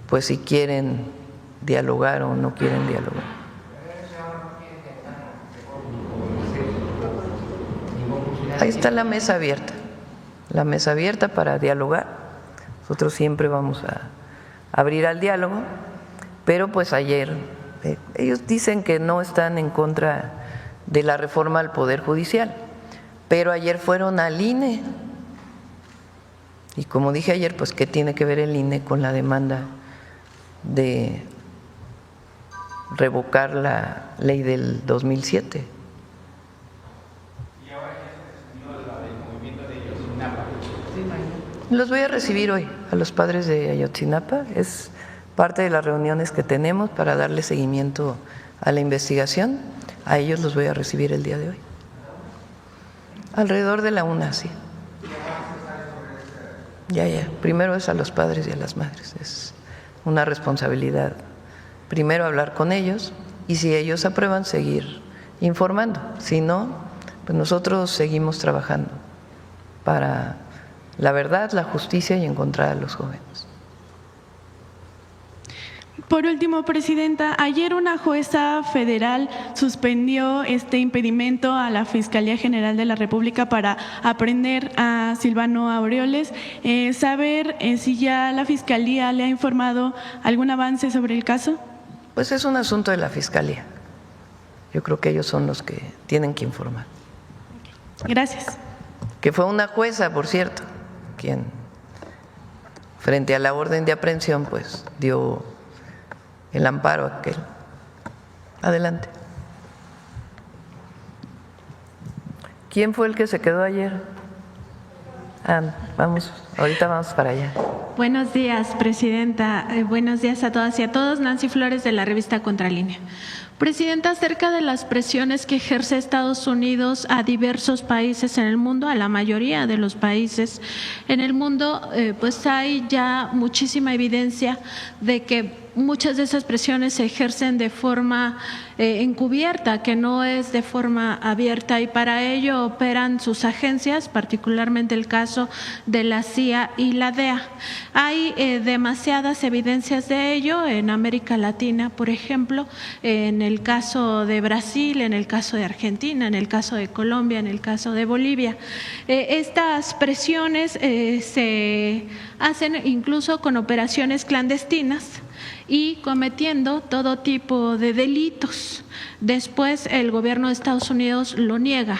pues si quieren dialogar o no quieren dialogar. Ahí está la mesa abierta para dialogar. Nosotros siempre vamos a abrir al diálogo, pero pues ayer ellos dicen que no están en contra de la reforma al Poder Judicial, pero ayer fueron al INE. Y como dije ayer, pues ¿qué tiene que ver el INE con la demanda de revocar la ley del 2007? ¿Y ahora ya se definió el movimiento de Ayotzinapa? Los voy a recibir hoy a los padres de Ayotzinapa. Es parte de las reuniones que tenemos para darle seguimiento a la investigación. A ellos los voy a recibir el día de hoy. Alrededor de la 1, sí. Ya. Primero es a los padres y a las madres. Es una responsabilidad. Primero hablar con ellos y si ellos aprueban, seguir informando. Si no, pues nosotros seguimos trabajando para la verdad, la justicia y encontrar a los jóvenes. Por último, Presidenta, ayer una jueza federal suspendió este impedimento a la Fiscalía General de la República para apreender a Silvano Aureoles. ¿Saber si ya la Fiscalía le ha informado algún avance sobre el caso? Pues es un asunto de la Fiscalía. Yo creo que ellos son los que tienen que informar. Gracias. Que fue una jueza, por cierto, quien frente a la orden de aprehensión pues dio el amparo aquel. Adelante. ¿Quién fue el que se quedó ayer? Ahorita vamos para allá. Buenos días, Presidenta. Buenos días a todas y a todos. Nancy Flores, de la revista Contralínea. Presidenta, acerca de las presiones que ejerce Estados Unidos a diversos países en el mundo, a la mayoría de los países en el mundo, pues hay ya muchísima evidencia de que muchas de esas presiones se ejercen de forma encubierta, que no es de forma abierta, y para ello operan sus agencias, particularmente el caso de la CIA y la DEA. Hay demasiadas evidencias de ello en América Latina, por ejemplo, en el caso de Brasil, en el caso de Argentina, en el caso de Colombia, en el caso de Bolivia. Estas presiones se hacen incluso con operaciones clandestinas y cometiendo todo tipo de delitos. Después el gobierno de Estados Unidos lo niega.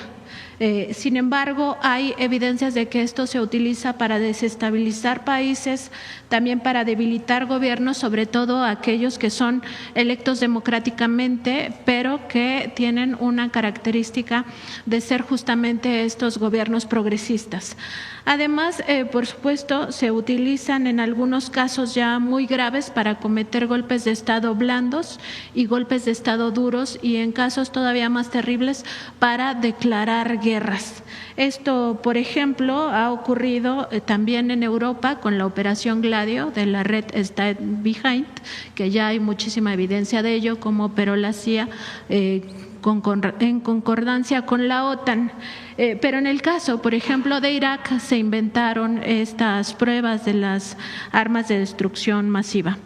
Sin embargo, hay evidencias de que esto se utiliza para desestabilizar países, también para debilitar gobiernos, sobre todo aquellos que son electos democráticamente, pero que tienen una característica de ser justamente estos gobiernos progresistas. Además, por supuesto, se utilizan en algunos casos ya muy graves para cometer golpes de Estado blandos y golpes de Estado duros, y en casos todavía más terribles para declarar guerras. Esto, por ejemplo, ha ocurrido también en Europa con la Operación Gladio de la red Stay Behind, que ya hay muchísima evidencia de ello, como operó la CIA en concordancia con la OTAN. Pero en el caso, por ejemplo, de Irak, se inventaron estas pruebas de las armas de destrucción masiva.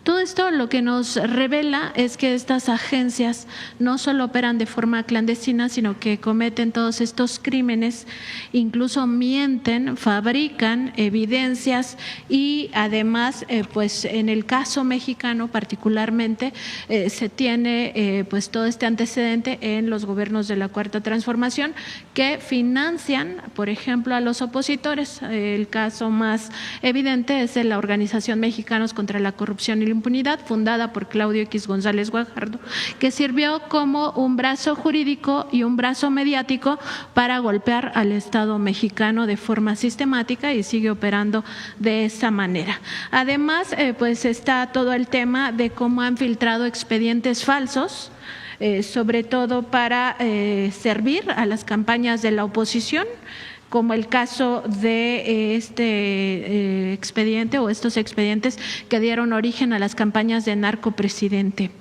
Todo esto lo que nos revela es que estas agencias no solo operan de forma clandestina, sino que cometen todos estos crímenes, incluso mienten, fabrican evidencias y además, pues en el caso mexicano particularmente, se tiene pues todo este antecedente en los gobiernos de la Cuarta Transformación que financian, por ejemplo, a los opositores. El caso más evidente es de la Organización Mexicanos contra la Corrupción y la Impunidad, fundada por Claudio X González Guajardo, que sirvió como un brazo jurídico y un brazo mediático para golpear al Estado mexicano de forma sistemática, y sigue operando de esa manera. Además, pues está todo el tema de cómo han filtrado expedientes falsos, sobre todo para servir a las campañas de la oposición, como el caso de este expediente o estos expedientes que dieron origen a las campañas de narcopresidente.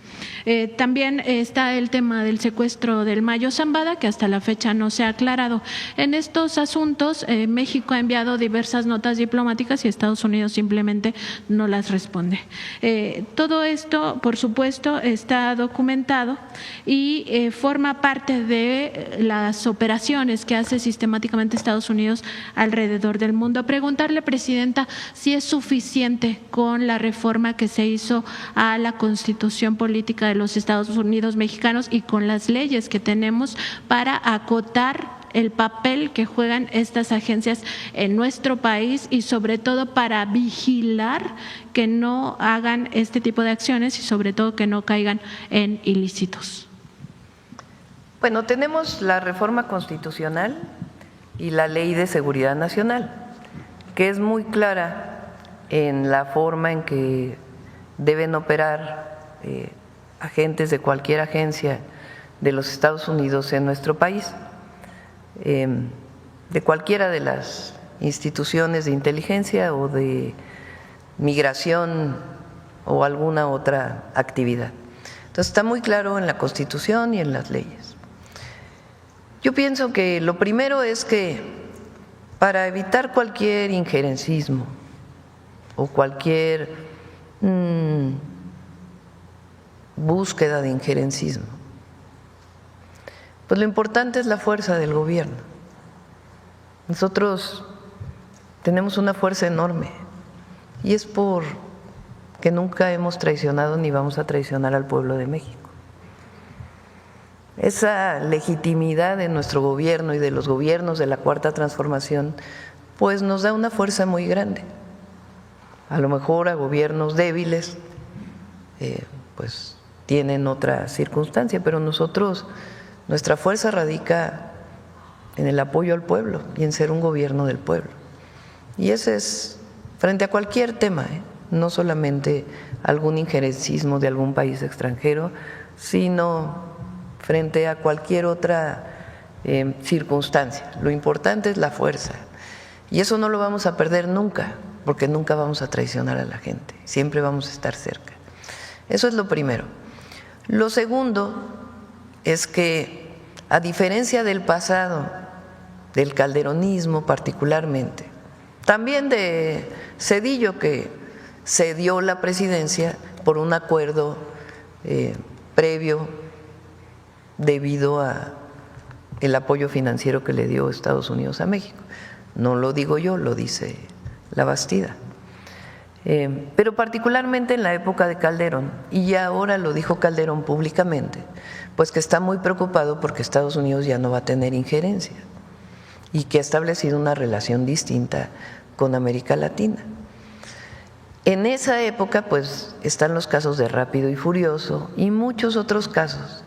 También está el tema del secuestro del Mayo Zambada, que hasta la fecha no se ha aclarado. En estos asuntos, México ha enviado diversas notas diplomáticas y Estados Unidos simplemente no las responde. Todo esto, por supuesto, está documentado y forma parte de las operaciones que hace sistemáticamente Estados Unidos alrededor del mundo. Preguntarle, Presidenta, si es suficiente con la reforma que se hizo a la Constitución Política de los Estados Unidos mexicanos y con las leyes que tenemos para acotar el papel que juegan estas agencias en nuestro país y sobre todo para vigilar que no hagan este tipo de acciones y sobre todo que no caigan en ilícitos. Bueno, tenemos la reforma constitucional y la Ley de Seguridad Nacional, que es muy clara en la forma en que deben operar agentes de cualquier agencia de los Estados Unidos en nuestro país, de cualquiera de las instituciones de inteligencia o de migración o alguna otra actividad. Entonces está muy claro en la Constitución y en las leyes. Yo pienso que lo primero es que para evitar cualquier injerencismo o cualquier búsqueda de injerencismo, pues lo importante es la fuerza del gobierno. Nosotros tenemos una fuerza enorme y es porque nunca hemos traicionado ni vamos a traicionar al pueblo de México. Esa legitimidad de nuestro gobierno y de los gobiernos de la Cuarta Transformación pues nos da una fuerza muy grande. A lo mejor a gobiernos débiles pues tienen otra circunstancia, pero nosotros, nuestra fuerza radica en el apoyo al pueblo y en ser un gobierno del pueblo. Y ese es frente a cualquier tema, no solamente algún injerencismo de algún país extranjero, sino frente a cualquier otra circunstancia. Lo importante es la fuerza. Y eso no lo vamos a perder nunca, porque nunca vamos a traicionar a la gente. Siempre vamos a estar cerca. Eso es lo primero. Lo segundo es que, a diferencia del pasado, del calderonismo particularmente, también de Zedillo, que cedió la presidencia por un acuerdo previo debido a el apoyo financiero que le dio Estados Unidos a México. No lo digo yo, lo dice La Bastida. Pero particularmente en la época de Calderón, y ya ahora lo dijo Calderón públicamente, pues que está muy preocupado porque Estados Unidos ya no va a tener injerencia y que ha establecido una relación distinta con América Latina. En esa época pues están los casos de Rápido y Furioso y muchos otros casos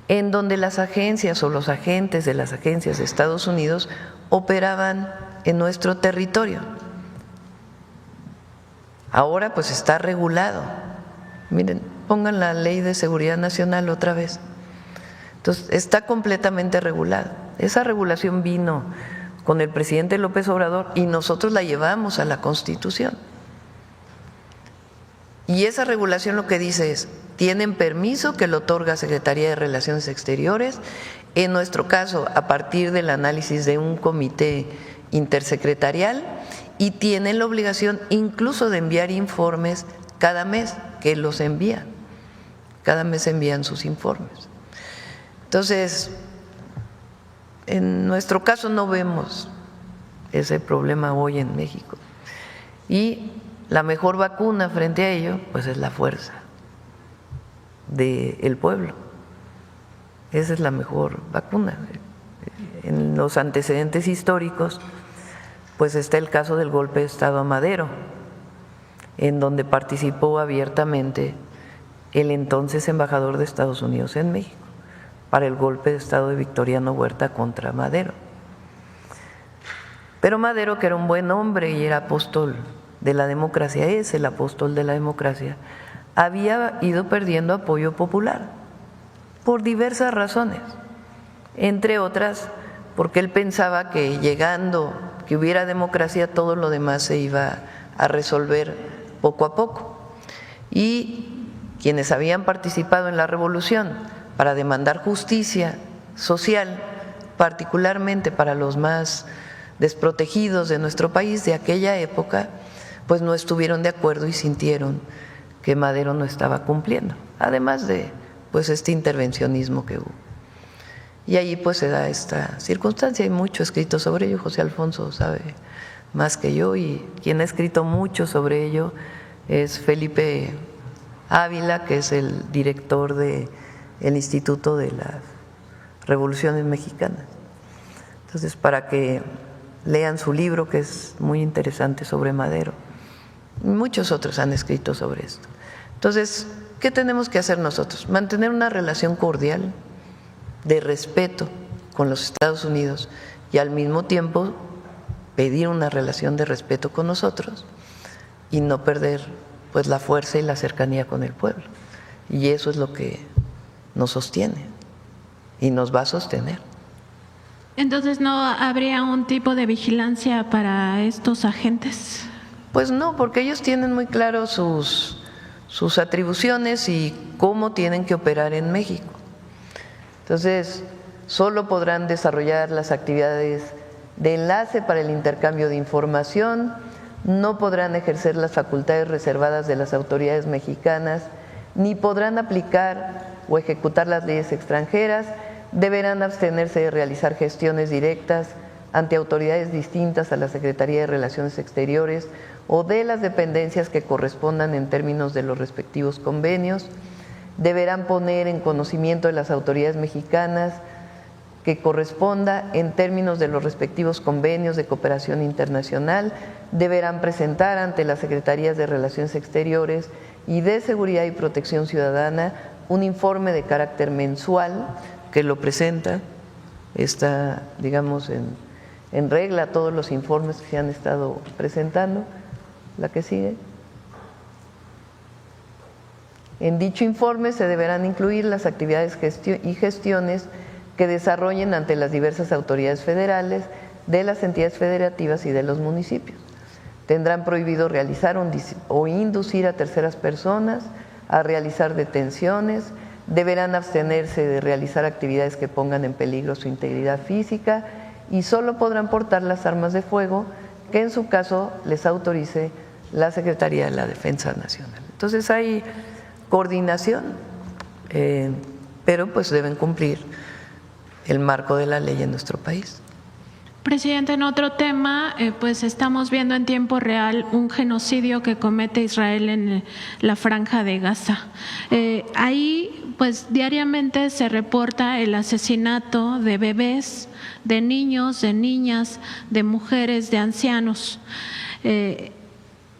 en donde las agencias o los agentes de las agencias de Estados Unidos operaban en nuestro territorio. Ahora pues está regulado. Miren, pongan la Ley de Seguridad Nacional otra vez. Entonces, está completamente regulado. Esa regulación vino con el presidente López Obrador y nosotros la llevamos a la Constitución. Y esa regulación lo que dice es, tienen permiso que lo otorga Secretaría de Relaciones Exteriores, en nuestro caso a partir del análisis de un comité intersecretarial, y tienen la obligación incluso de enviar informes cada mes, que los envían, cada mes envían sus informes. Entonces, en nuestro caso no vemos ese problema hoy en México, y la mejor vacuna frente a ello pues es la fuerza del pueblo. Esa es la mejor vacuna. En los antecedentes históricos pues está el caso del golpe de Estado a Madero, en donde participó abiertamente el entonces embajador de Estados Unidos en México para el golpe de Estado de Victoriano Huerta contra Madero. Pero Madero, que era un buen hombre y era apóstol de la democracia, es el apóstol de la democracia, había ido perdiendo apoyo popular por diversas razones, entre otras porque él pensaba que llegando, que hubiera democracia, todo lo demás se iba a resolver poco a poco. Y quienes habían participado en la revolución para demandar justicia social, particularmente para los más desprotegidos de nuestro país de aquella época, pues no estuvieron de acuerdo y sintieron que Madero no estaba cumpliendo, además de pues este intervencionismo que hubo. Y ahí pues se da esta circunstancia, hay mucho escrito sobre ello, José Alfonso sabe más que yo, y quien ha escrito mucho sobre ello es Felipe Ávila, que es el director del Instituto de las Revoluciones Mexicanas. Entonces, para que lean su libro, que es muy interesante sobre Madero. Muchos otros han escrito sobre esto. Entonces, ¿qué tenemos que hacer nosotros? Mantener una relación cordial, de respeto con los Estados Unidos, y al mismo tiempo pedir una relación de respeto con nosotros y no perder pues la fuerza y la cercanía con el pueblo. Y eso es lo que nos sostiene y nos va a sostener. Entonces, ¿no habría un tipo de vigilancia para estos agentes? Pues no, porque ellos tienen muy claro sus atribuciones y cómo tienen que operar en México. Entonces, solo podrán desarrollar las actividades de enlace para el intercambio de información, no podrán ejercer las facultades reservadas de las autoridades mexicanas, ni podrán aplicar o ejecutar las leyes extranjeras, deberán abstenerse de realizar gestiones directas ante autoridades distintas a la Secretaría de Relaciones Exteriores o de las dependencias que correspondan en términos de los respectivos convenios, deberán poner en conocimiento de las autoridades mexicanas que corresponda en términos de los respectivos convenios de cooperación internacional, deberán presentar ante las Secretarías de Relaciones Exteriores y de Seguridad y Protección Ciudadana un informe de carácter mensual que lo presenta, está, digamos, en regla todos los informes que se han estado presentando. La que sigue. En dicho informe se deberán incluir las actividades y gestiones que desarrollen ante las diversas autoridades federales, de las entidades federativas y de los municipios. Tendrán prohibido realizar o inducir a terceras personas a realizar detenciones, deberán abstenerse de realizar actividades que pongan en peligro su integridad física y solo podrán portar las armas de fuego que en su caso les autorice la Secretaría de la Defensa Nacional. Entonces hay coordinación, pero pues deben cumplir el marco de la ley en nuestro país. Presidente, en otro tema, pues estamos viendo en tiempo real un genocidio que comete Israel en la Franja de Gaza. Ahí, pues diariamente se reporta el asesinato de bebés, de niños, de niñas, de mujeres, de ancianos.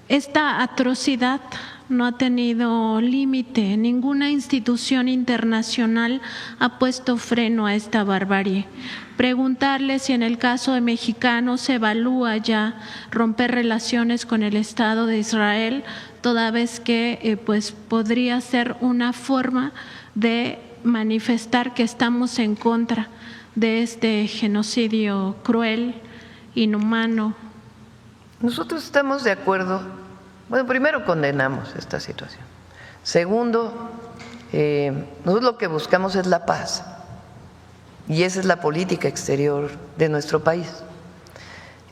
Esta atrocidad no ha tenido límite. Ninguna institución internacional ha puesto freno a esta barbarie. Preguntarle si en el caso de mexicanos se evalúa ya romper relaciones con el Estado de Israel, toda vez que pues podría ser una forma de manifestar que estamos en contra de este genocidio cruel, inhumano. Nosotros estamos de acuerdo. Bueno, primero condenamos esta situación. Segundo, nosotros lo que buscamos es la paz. Y esa es la política exterior de nuestro país.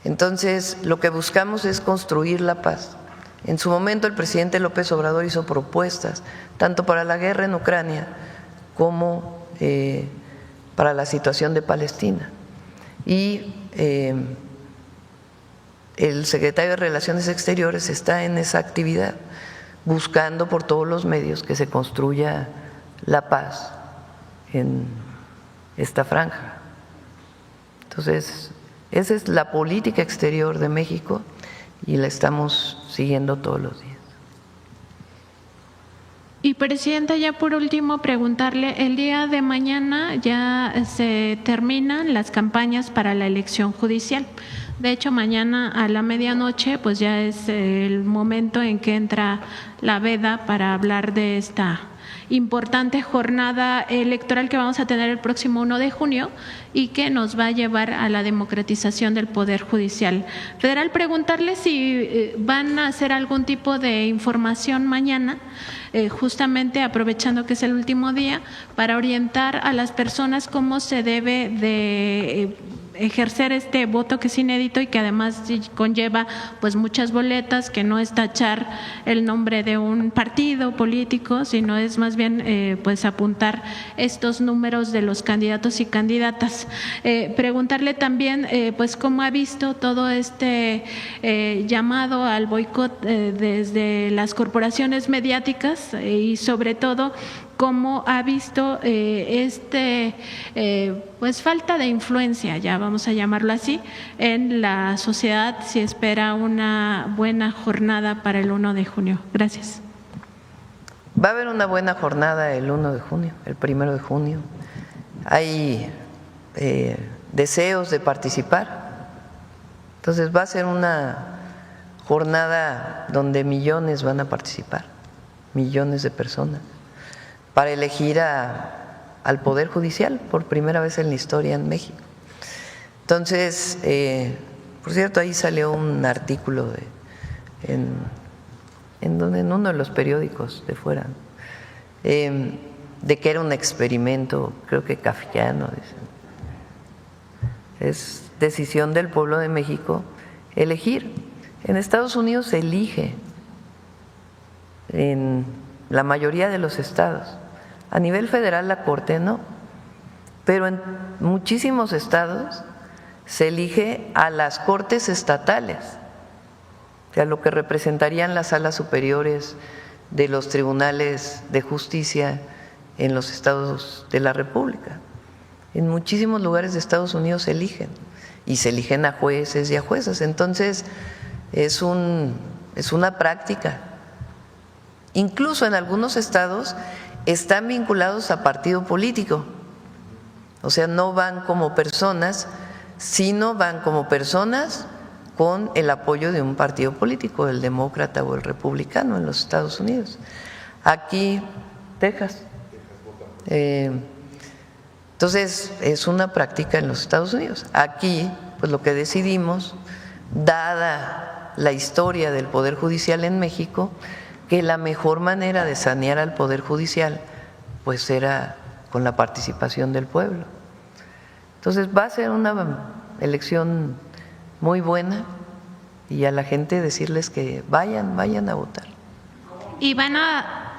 Entonces, lo que buscamos es construir la paz. En su momento, el presidente López Obrador hizo propuestas, tanto para la guerra en Ucrania como para la situación de Palestina. Y el secretario de Relaciones Exteriores está en esa actividad, buscando por todos los medios que se construya la paz en esta franja. Entonces, esa es la política exterior de México y la estamos siguiendo todos los días. Y Presidenta, ya por último preguntarle, el día de mañana ya se terminan las campañas para la elección judicial. De hecho, mañana a la medianoche pues ya es el momento en que entra la veda para hablar de esta importante jornada electoral que vamos a tener el próximo 1 de junio y que nos va a llevar a la democratización del Poder Judicial Federal. Preguntarle si van a hacer algún tipo de información mañana, justamente aprovechando que es el último día, para orientar a las personas cómo se debe de ejercer este voto que es inédito y que además conlleva pues muchas boletas, que no es tachar el nombre de un partido político, sino es más bien pues apuntar estos números de los candidatos y candidatas. Preguntarle también pues cómo ha visto todo este llamado al boicot desde las corporaciones mediáticas y sobre todo cómo ha visto pues falta de influencia, ya vamos a llamarlo así, en la sociedad, si espera una buena jornada para el 1 de junio. Gracias. Va a haber una buena jornada el 1 de junio, el 1 de junio. Hay deseos de participar. Entonces va a ser una jornada donde millones van a participar, millones de personas, para elegir al Poder Judicial por primera vez en la historia en México. Entonces, por cierto, ahí salió un artículo en uno de los periódicos de fuera, de que era un experimento, creo que kafkiano, dicen. Es decisión del pueblo de México elegir. En Estados Unidos se elige en la mayoría de los estados. A nivel federal la Corte no, pero en muchísimos estados se elige a las cortes estatales, o sea, lo que representarían las salas superiores de los tribunales de justicia en los estados de la República. En muchísimos lugares de Estados Unidos se eligen, y se eligen a jueces y a juezas. Entonces es una práctica. Incluso en algunos estados están vinculados a partido político, o sea, no van como personas, sino van como personas con el apoyo de un partido político, el demócrata o el republicano en los Estados Unidos. Aquí, Texas. Entonces, es una práctica en los Estados Unidos. Aquí, pues lo que decidimos, dada la historia del Poder Judicial en México, que la mejor manera de sanear al Poder Judicial pues era con la participación del pueblo. Entonces va a ser una elección muy buena y a la gente decirles que vayan a votar. ¿Y van a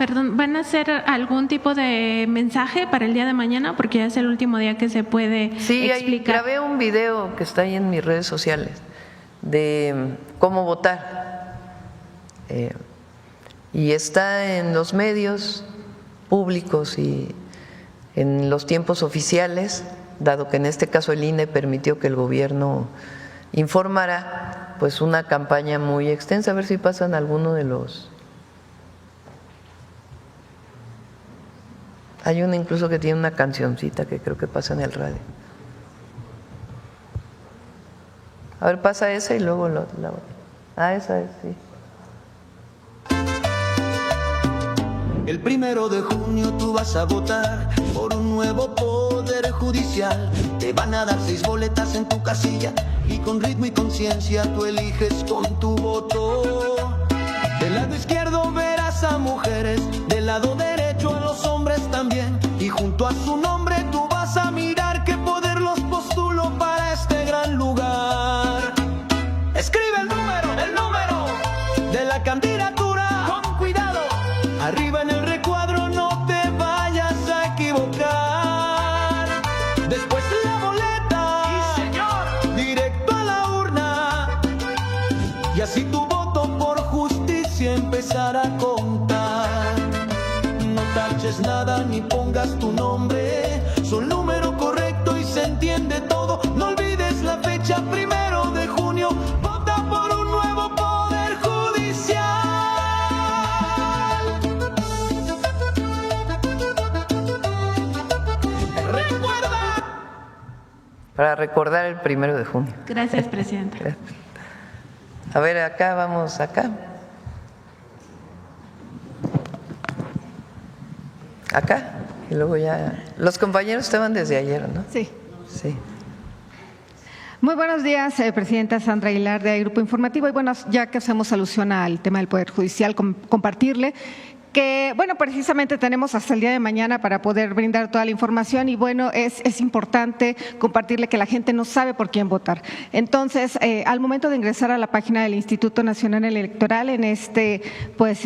hacer algún tipo de mensaje para el día de mañana? Porque ya es el último día que se puede explicar. Grabé un video que está ahí en mis redes sociales de cómo votar. Y está en los medios públicos y en los tiempos oficiales, dado que en este caso el INE permitió que el gobierno informara, pues una campaña muy extensa. A ver si pasan alguno de los… Hay uno incluso que tiene una cancioncita que creo que pasa en el radio. A ver, pasa esa y luego la otra. Ah, esa es, sí. El 1 de junio tú vas a votar por un nuevo poder judicial. Te van a dar 6 boletas en tu casilla y con ritmo y conciencia tú eliges con tu voto. Del lado izquierdo verás a mujeres, del lado derecho a los hombres también. Y junto a su nombre tú vas a mirar qué poder los postuló para este gran lugar. Escribe el número de la candidatura con cuidado. Arriba en el recuadro no te vayas a equivocar. Después la boleta, sí, señor, directo a la urna. Y así tu voto por justicia empezará a contar. No taches nada ni pongas tu nombre, son número correcto y se entiende todo. No olvides la fecha 1 de junio. Vota por un nuevo poder judicial. Para recordar el 1 de junio. Gracias, presidenta. A ver, acá, vamos acá. Acá, y luego ya… Los compañeros estaban desde ayer, ¿no? Sí. Sí. Muy buenos días, presidenta Sandra Aguilar de Grupo Informativo. Y bueno, ya que hacemos alusión al tema del Poder Judicial, compartirle que, bueno, precisamente tenemos hasta el día de mañana para poder brindar toda la información y, bueno, es importante compartirle que la gente no sabe por quién votar. Entonces, al momento de ingresar a la página del Instituto Nacional Electoral, en este, pues,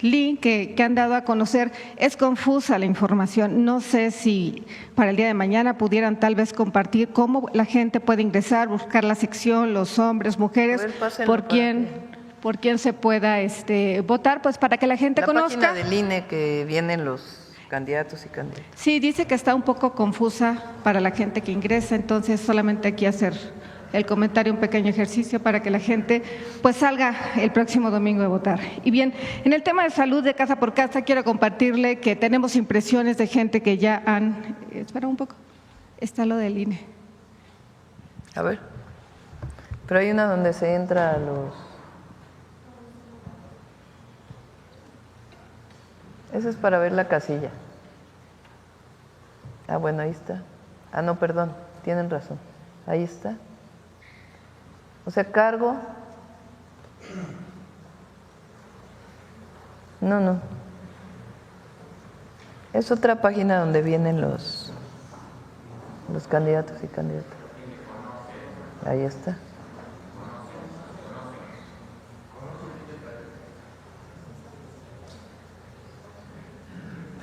link que han dado a conocer, es confusa la información. No sé si para el día de mañana pudieran tal vez compartir cómo la gente puede ingresar, buscar la sección, los hombres, mujeres, por quién se pueda votar, pues para que la gente conozca. La página del INE que vienen los candidatos y candidatas. Sí, dice que está un poco confusa para la gente que ingresa, entonces solamente aquí hacer el comentario, un pequeño ejercicio para que la gente pues salga el próximo domingo a votar. Y bien, en el tema de salud de casa por casa, quiero compartirle que tenemos impresiones de gente que ya han… Espera un poco, está lo del INE. A ver, pero hay una donde se entra a los… Eso es para ver la casilla. Ah, bueno, ahí está. Ah, no, perdón, tienen razón. Ahí está. O sea, cargo. No. Es otra página donde vienen los candidatos y candidatas. Ahí está.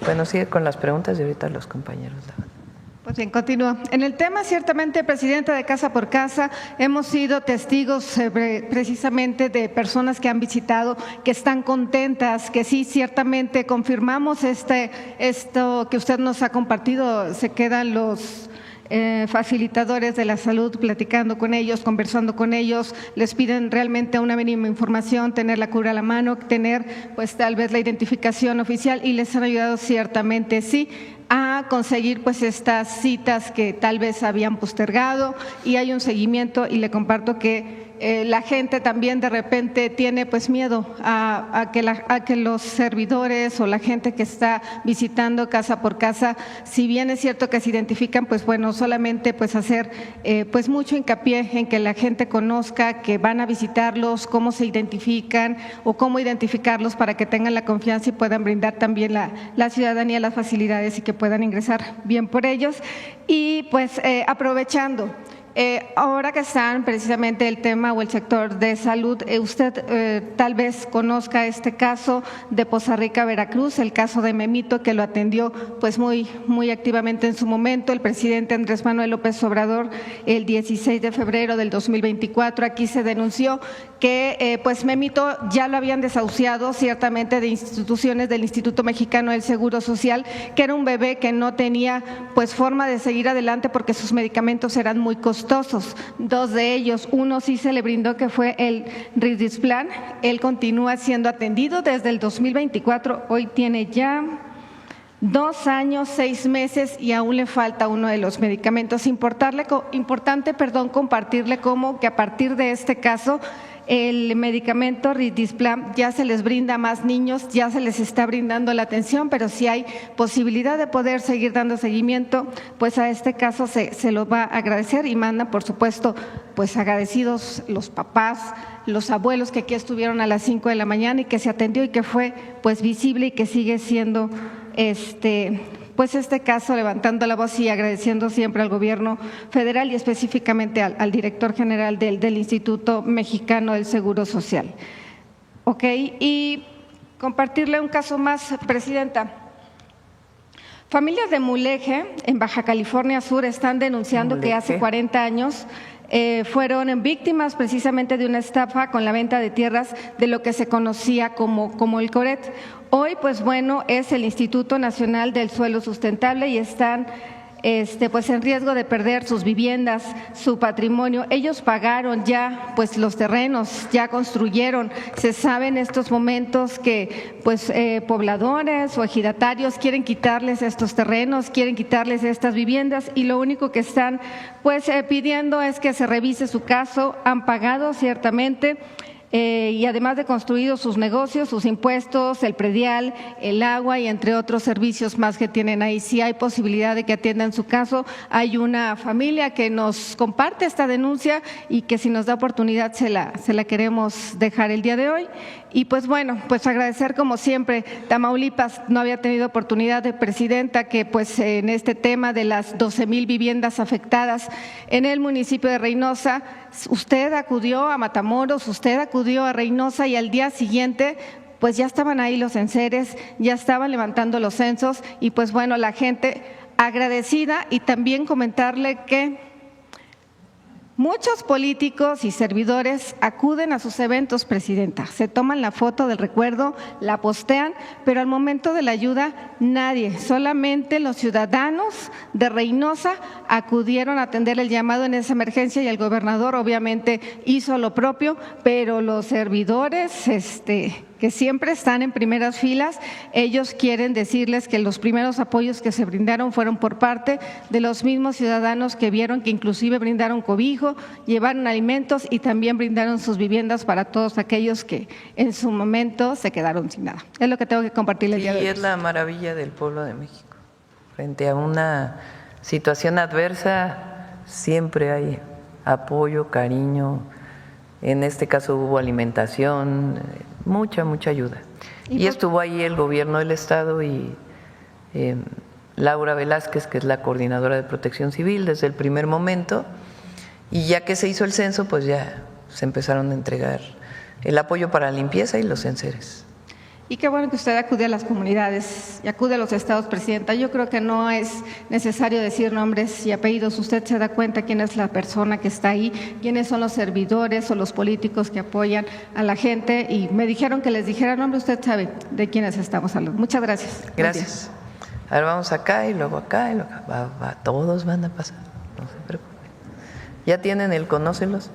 Bueno, sigue con las preguntas y ahorita los compañeros la van. Pues bien, continúo. En el tema, ciertamente, presidenta, de Casa por Casa, hemos sido testigos precisamente de personas que han visitado, que están contentas, que sí, ciertamente confirmamos esto que usted nos ha compartido, se quedan los facilitadores de la salud platicando con ellos, conversando con ellos, les piden realmente una mínima información, tener la cura a la mano, tener pues tal vez la identificación oficial y les han ayudado ciertamente, sí. a conseguir pues estas citas que tal vez habían postergado, y hay un seguimiento, y le comparto que la gente también de repente tiene pues miedo a que los servidores o la gente que está visitando casa por casa, si bien es cierto que se identifican, pues bueno, solamente pues hacer pues mucho hincapié en que la gente conozca que van a visitarlos, cómo se identifican o cómo identificarlos para que tengan la confianza y puedan brindar también la ciudadanía las facilidades y que puedan ingresar bien por ellos. Y pues aprovechando ahora que están precisamente el tema o el sector de salud, usted tal vez conozca este caso de Poza Rica, Veracruz, el caso de Memito, que lo atendió pues muy activamente en su momento el presidente Andrés Manuel López Obrador el 16 de febrero del 2024. Aquí se denunció que pues Memito ya lo habían desahuciado ciertamente de instituciones del Instituto Mexicano del Seguro Social, que era un bebé que no tenía pues forma de seguir adelante porque sus medicamentos eran muy costosos. Dos de ellos, uno sí se le brindó, que fue el Risdisplan. Él continúa siendo atendido desde el 2024, hoy tiene ya 2 años, 6 meses y aún le falta uno de los medicamentos. Importante compartirle cómo que a partir de este caso el medicamento Risdisplan ya se les brinda a más niños, ya se les está brindando la atención, pero si hay posibilidad de poder seguir dando seguimiento, pues a este caso se lo va a agradecer, y manda, por supuesto, pues agradecidos los papás, los abuelos que aquí estuvieron a las 5 de la mañana y que se atendió y que fue pues visible y que sigue siendo pues este caso, levantando la voz y agradeciendo siempre al gobierno federal y específicamente al director general del Instituto Mexicano del Seguro Social. Ok, y compartirle un caso más, Presidenta. Familias de Mulegé, en Baja California Sur, están denunciando que hace 40 años fueron víctimas precisamente de una estafa con la venta de tierras de lo que se conocía como el Coret. Hoy, pues bueno, es el Instituto Nacional del Suelo Sustentable y están pues en riesgo de perder sus viviendas, su patrimonio. Ellos pagaron ya pues los terrenos, ya construyeron. Se sabe en estos momentos que pues pobladores o ejidatarios quieren quitarles estos terrenos, quieren quitarles estas viviendas, y lo único que están pues pidiendo es que se revise su caso. Han pagado ciertamente, y además de construido sus negocios, sus impuestos, el predial, el agua y entre otros servicios más que tienen ahí. Si hay posibilidad de que atiendan su caso, hay una familia que nos comparte esta denuncia y que si nos da oportunidad se la queremos dejar el día de hoy. Y pues bueno, pues agradecer como siempre. Tamaulipas no había tenido oportunidad de, Presidenta, que pues en este tema de las 12,000 viviendas afectadas en el municipio de Reynosa, usted acudió a Matamoros, usted acudió a Reynosa y al día siguiente pues ya estaban ahí los enseres, ya estaban levantando los censos y pues bueno, la gente agradecida. Y también comentarle que muchos políticos y servidores acuden a sus eventos, Presidenta, se toman la foto del recuerdo, la postean, pero al momento de la ayuda nadie, solamente los ciudadanos de Reynosa acudieron a atender el llamado en esa emergencia, y el gobernador obviamente hizo lo propio, pero los servidores que siempre están en primeras filas, ellos quieren decirles que los primeros apoyos que se brindaron fueron por parte de los mismos ciudadanos que vieron, que inclusive brindaron cobijo, llevaron alimentos y también brindaron sus viviendas para todos aquellos que en su momento se quedaron sin nada. Es lo que tengo que compartirles el día de hoy. Y es la maravilla del pueblo de México. Frente a una situación adversa siempre hay apoyo, cariño. En este caso hubo alimentación, mucha ayuda. Y estuvo ahí el gobierno del estado y Laura Velázquez, que es la coordinadora de Protección Civil desde el primer momento, y ya que se hizo el censo, pues ya se empezaron a entregar el apoyo para la limpieza y los enseres. Y qué bueno que usted acude a las comunidades y acude a los estados, Presidenta. Yo creo que no es necesario decir nombres y apellidos. Usted se da cuenta quién es la persona que está ahí, quiénes son los servidores o los políticos que apoyan a la gente. Y me dijeron que les dijera nombre, usted sabe de quiénes estamos hablando. Muchas gracias. Gracias. Ahora vamos acá y luego acá y luego acá. Todos van a pasar, no se preocupen. ¿Ya tienen el conócelos?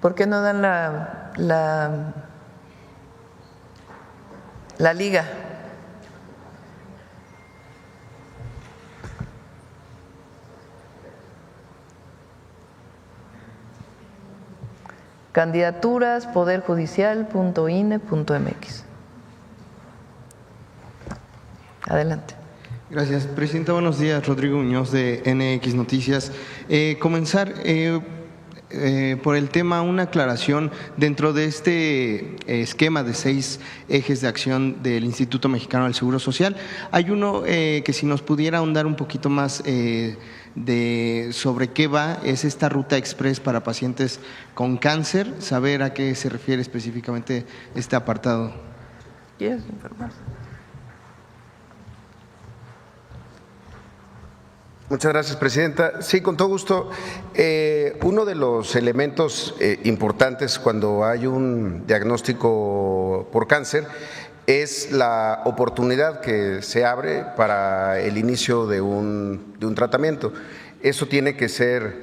¿Por qué no dan la liga? Candidaturas, poderjudicial.ine.mx. Adelante. Gracias, Presidenta. Buenos días, Rodrigo Muñoz de NX Noticias. Comenzar por el tema, una aclaración dentro de este esquema de 6 ejes de acción del Instituto Mexicano del Seguro Social. Hay uno que si nos pudiera ahondar un poquito más sobre qué va, es esta ruta express para pacientes con cáncer, saber a qué se refiere específicamente este apartado. ¿Quieres informar? Muchas gracias, Presidenta. Sí, con todo gusto. Uno de los elementos importantes cuando hay un diagnóstico por cáncer es la oportunidad que se abre para el inicio de un tratamiento. Eso tiene que ser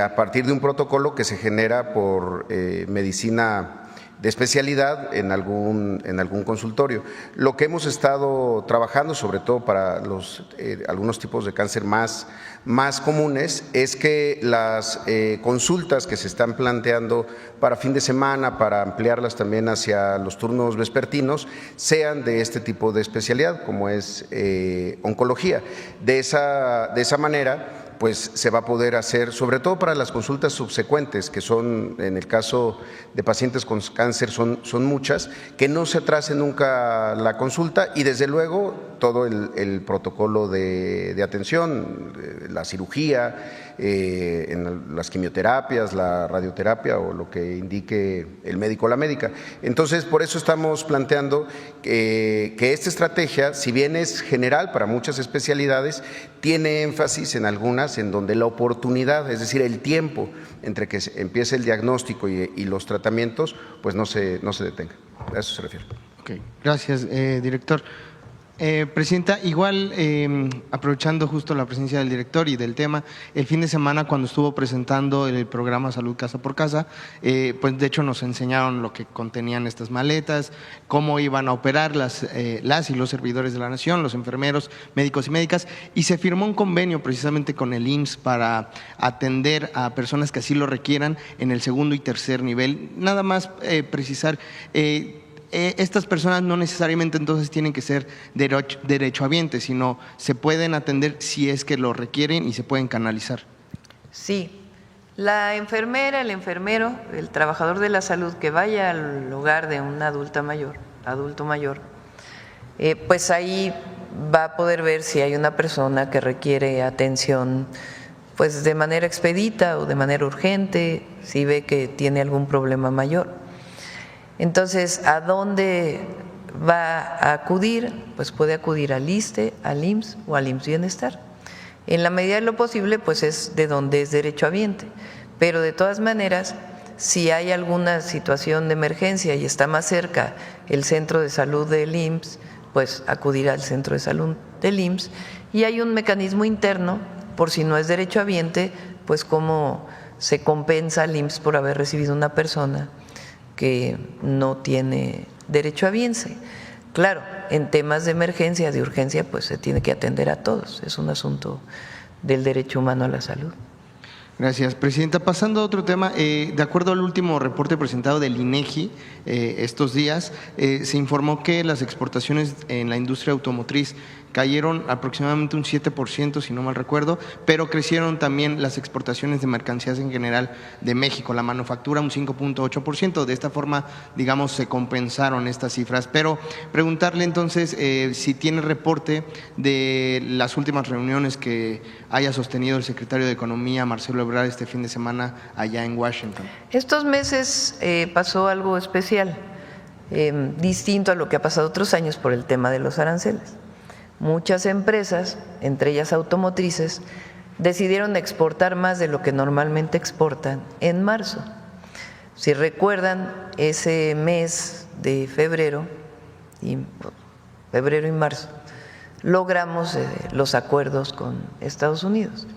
a partir de un protocolo que se genera por medicina de especialidad en algún consultorio. Lo que hemos estado trabajando, sobre todo para algunos tipos de cáncer más comunes, es que las consultas que se están planteando para fin de semana, para ampliarlas también hacia los turnos vespertinos, sean de este tipo de especialidad, como es oncología. De esa manera, pues se va a poder hacer, sobre todo para las consultas subsecuentes, que son, en el caso de pacientes con cáncer, son muchas, que no se atrase nunca la consulta y desde luego todo el protocolo de atención, la cirugía, en las quimioterapias, la radioterapia o lo que indique el médico o la médica. Entonces, por eso estamos planteando que esta estrategia, si bien es general para muchas especialidades, tiene énfasis en algunas en donde la oportunidad, es decir, el tiempo entre que empiece el diagnóstico y los tratamientos, pues no se detenga. A eso se refiere. Okay. Gracias, director. Presidenta, igual aprovechando justo la presencia del director y del tema, el fin de semana cuando estuvo presentando el programa Salud Casa por Casa, pues de hecho nos enseñaron lo que contenían estas maletas, cómo iban a operar las y los servidores de la nación, los enfermeros, médicos y médicas, y se firmó un convenio precisamente con el IMSS para atender a personas que así lo requieran en el 2º y 3er nivel. Nada más precisar, estas personas no necesariamente entonces tienen que ser derechohabientes, sino se pueden atender si es que lo requieren y se pueden canalizar. Sí, la enfermera, el enfermero, el trabajador de la salud que vaya al hogar de un adulto mayor, pues ahí va a poder ver si hay una persona que requiere atención pues de manera expedita o de manera urgente, si ve que tiene algún problema mayor. Entonces, ¿a dónde va a acudir? Pues puede acudir al ISSSTE, al IMSS o al IMSS Bienestar. En la medida de lo posible, pues es de donde es derechohabiente. Pero de todas maneras, si hay alguna situación de emergencia y está más cerca el centro de salud del IMSS, pues acudir al centro de salud del IMSS. Y hay un mecanismo interno, por si no es derechohabiente, pues cómo se compensa al IMSS por haber recibido una persona que no tiene derechohabiente. Claro, en temas de emergencia, de urgencia, pues se tiene que atender a todos. Es un asunto del derecho humano a la salud. Gracias, Presidenta. Pasando a otro tema, de acuerdo al último reporte presentado del INEGI estos días, se informó que las exportaciones en la industria automotriz cayeron aproximadamente un 7%, si no mal recuerdo, pero crecieron también las exportaciones de mercancías en general de México, la manufactura un 5.8%. De esta forma, digamos, se compensaron estas cifras. Pero preguntarle entonces si tiene reporte de las últimas reuniones que haya sostenido el secretario de Economía, Marcelo Ebrard, este fin de semana allá en Washington. Estos meses pasó algo especial, distinto a lo que ha pasado otros años por el tema de los aranceles. Muchas empresas, entre ellas automotrices, decidieron exportar más de lo que normalmente exportan en marzo. Si recuerdan, ese mes de febrero y marzo, logramos los acuerdos con Estados Unidos.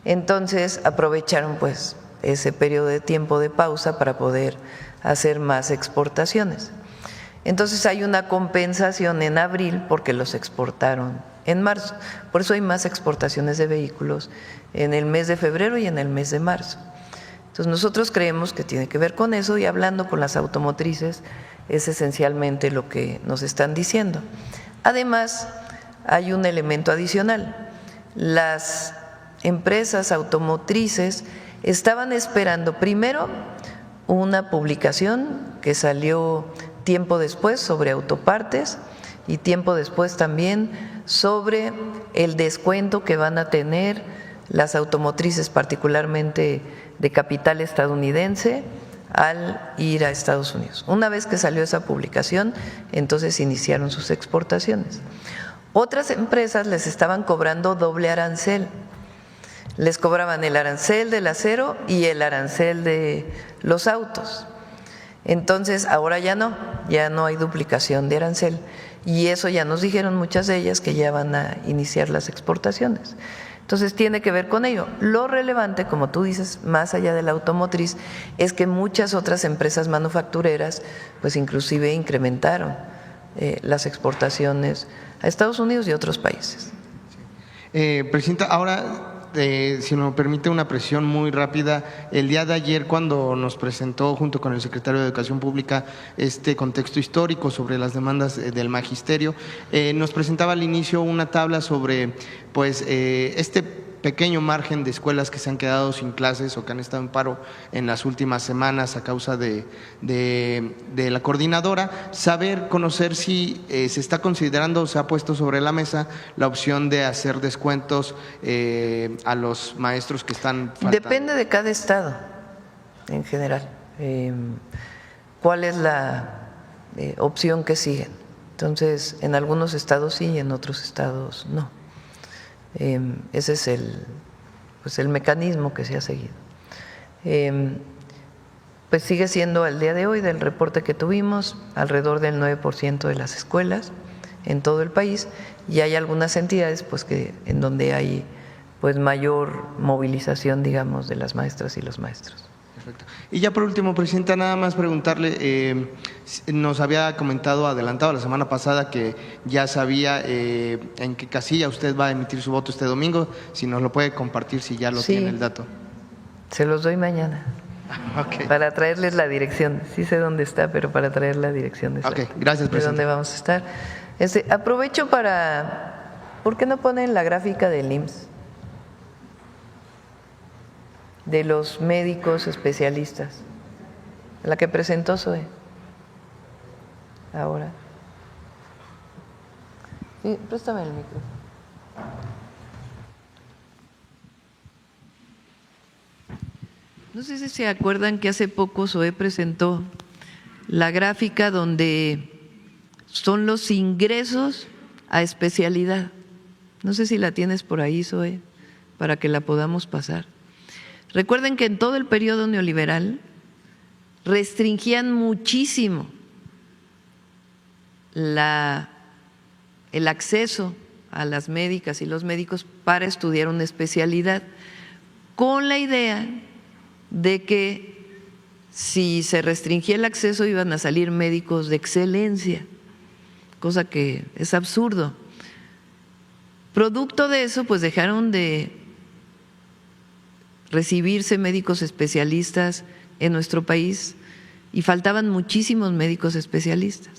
Entonces aprovecharon pues ese periodo de tiempo de pausa para poder hacer más exportaciones. Entonces hay una compensación en abril porque los exportaron en marzo. Por eso hay más exportaciones de vehículos en el mes de febrero y en el mes de marzo. Entonces nosotros creemos que tiene que ver con eso, y hablando con las automotrices es esencialmente lo que nos están diciendo. Además, hay un elemento adicional. Las empresas automotrices estaban esperando primero una publicación que salió tiempo después sobre autopartes y tiempo después también sobre el descuento que van a tener las automotrices, particularmente de capital estadounidense, al ir a Estados Unidos. Una vez que salió esa publicación, entonces iniciaron sus exportaciones. Otras empresas les estaban cobrando doble arancel. Les cobraban el arancel del acero y el arancel de los autos. Entonces, ahora ya no hay duplicación de arancel, y eso ya nos dijeron muchas de ellas que ya van a iniciar las exportaciones. Entonces, tiene que ver con ello. Lo relevante, como tú dices, más allá de la automotriz, es que muchas otras empresas manufactureras, pues inclusive incrementaron las exportaciones a Estados Unidos y otros países. Presidenta, ahora, si me permite una precisión muy rápida, el día de ayer cuando nos presentó junto con el secretario de Educación Pública este contexto histórico sobre las demandas del magisterio, nos presentaba al inicio una tabla sobre este pequeño margen de escuelas que se han quedado sin clases o que han estado en paro en las últimas semanas a causa de la coordinadora. Conocer si se está considerando o se ha puesto sobre la mesa la opción de hacer descuentos a los maestros que están faltando. Depende de cada estado en general. ¿Cuál es la opción que siguen? Entonces, en algunos estados sí y en otros estados no. Ese es el mecanismo que se ha seguido. Pues sigue siendo al día de hoy, del reporte que tuvimos, alrededor del 9% de las escuelas en todo el país, y hay algunas entidades en donde hay mayor movilización, digamos, de las maestras y los maestros. Perfecto. Y ya por último, Presidenta, nada más preguntarle, nos había adelantado la semana pasada que ya sabía en qué casilla usted va a emitir su voto este domingo, si nos lo puede compartir, si ya lo tiene el dato. Se los doy mañana. Okay. Para traerles la dirección. Sí sé dónde está, pero para traer la dirección gracias, de dónde vamos a estar. Aprovecho ¿por qué no ponen la gráfica del IMSS? De los médicos especialistas, la que presentó Zoe ahora. Sí, préstame el micro. No sé si se acuerdan que hace poco Zoe presentó la gráfica donde son los ingresos a especialidad. No sé si la tienes por ahí, Zoe, para que la podamos pasar. Recuerden que en todo el periodo neoliberal restringían muchísimo el acceso a las médicas y los médicos para estudiar una especialidad, con la idea de que si se restringía el acceso iban a salir médicos de excelencia, cosa que es absurdo. Producto de eso, pues dejaron de recibirse médicos especialistas en nuestro país y faltaban muchísimos médicos especialistas.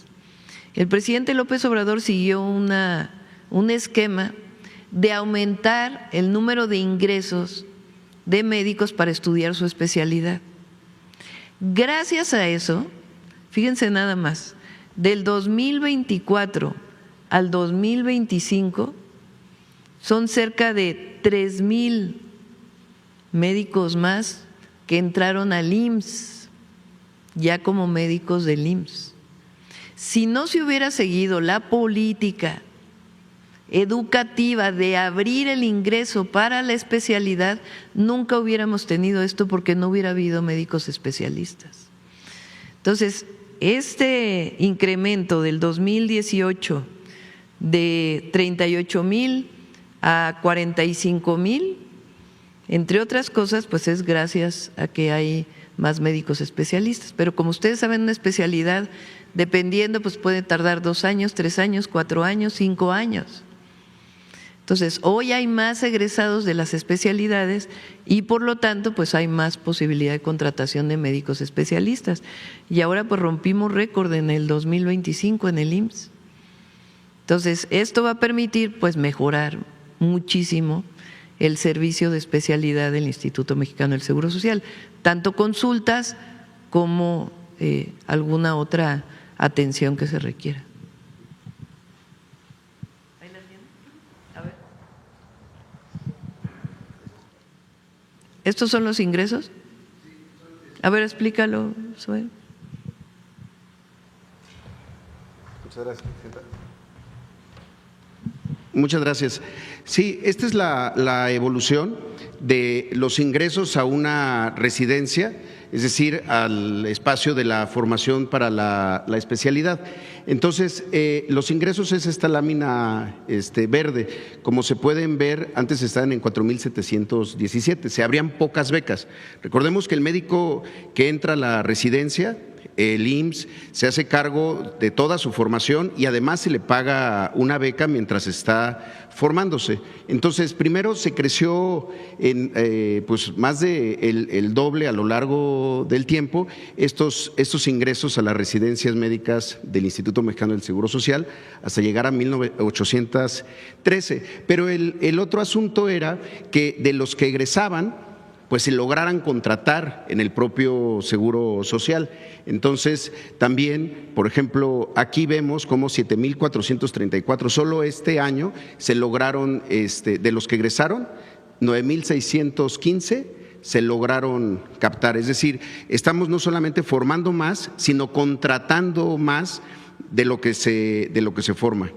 El presidente López Obrador siguió un esquema de aumentar el número de ingresos de médicos para estudiar su especialidad. Gracias a eso, fíjense nada más, del 2024 al 2025 son cerca de 3,000 médicos más que entraron al IMSS, ya como médicos del IMSS. Si no se hubiera seguido la política educativa de abrir el ingreso para la especialidad, nunca hubiéramos tenido esto porque no hubiera habido médicos especialistas. Entonces, este incremento del 2018 de 38,000 a 45,000 Entre otras cosas, pues es gracias a que hay más médicos especialistas. Pero como ustedes saben, una especialidad, dependiendo, pues puede tardar 2 años, 3 años, 4 años, 5 años. Entonces, hoy hay más egresados de las especialidades y por lo tanto, pues hay más posibilidad de contratación de médicos especialistas. Y ahora pues rompimos récord en el 2025 en el IMSS. Entonces, esto va a permitir pues mejorar muchísimo el servicio de especialidad del Instituto Mexicano del Seguro Social, tanto consultas como alguna otra atención que se requiera. ¿Estos son los ingresos? A ver, explícalo, Zoe. Muchas gracias, presidenta. Muchas gracias. Sí, esta es la evolución de los ingresos a una residencia, es decir, al espacio de la formación para la especialidad. Entonces, los ingresos es esta lámina verde. Como se pueden ver, antes estaban en 4,717, se abrían pocas becas. Recordemos que el médico que entra a la residencia, el IMSS, se hace cargo de toda su formación y además se le paga una beca mientras está formándose. Entonces, primero se creció en pues más de el doble a lo largo del tiempo estos ingresos a las residencias médicas del Instituto Mexicano del Seguro Social hasta llegar a 1813. Pero el otro asunto era que de los que egresaban, pues se lograran contratar en el propio Seguro Social. Entonces, también, por ejemplo, aquí vemos cómo 7,434, solo este año se lograron, de los que egresaron, 9,615 se lograron captar. Es decir, estamos no solamente formando más, sino contratando más de lo que se forma.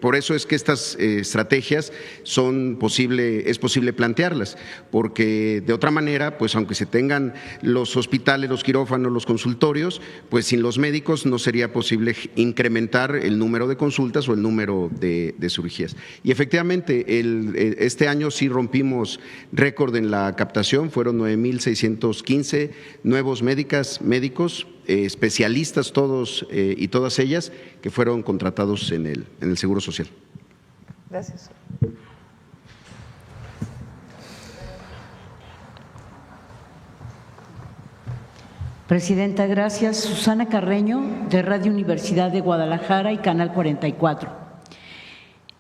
Por eso es que estas estrategias es posible plantearlas, porque de otra manera, pues aunque se tengan los hospitales, los quirófanos, los consultorios, pues sin los médicos no sería posible incrementar el número de consultas o el número de cirugías. Y efectivamente, este año sí rompimos récord en la captación, fueron 9,615 nuevos médicos, especialistas todos y todas ellas que fueron contratados en el Seguro Social. Gracias. Presidenta, gracias. Susana Carreño, de Radio Universidad de Guadalajara y Canal 44.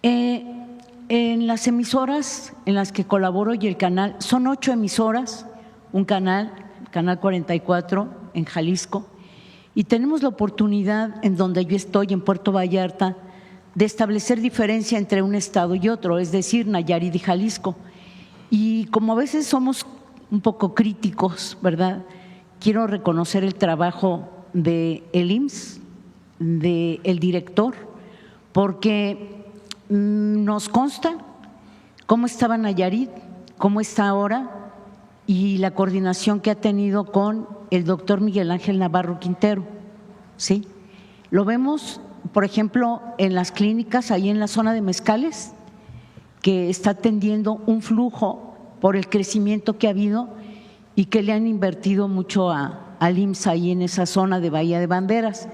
En las emisoras en las que colaboro y el canal, son 8 emisoras, un canal 44 en Jalisco, y tenemos la oportunidad en donde yo estoy, en Puerto Vallarta, de establecer diferencia entre un estado y otro, es decir, Nayarit y Jalisco. Y como a veces somos un poco críticos, ¿verdad?, quiero reconocer el trabajo del IMSS, del director, porque nos consta cómo estaba Nayarit, cómo está ahora y la coordinación que ha tenido con el doctor Miguel Ángel Navarro Quintero, ¿sí? Lo vemos, por ejemplo, en las clínicas, ahí en la zona de Mezcales, que está atendiendo un flujo por el crecimiento que ha habido y que le han invertido mucho al IMSS ahí en esa zona de Bahía de Banderas.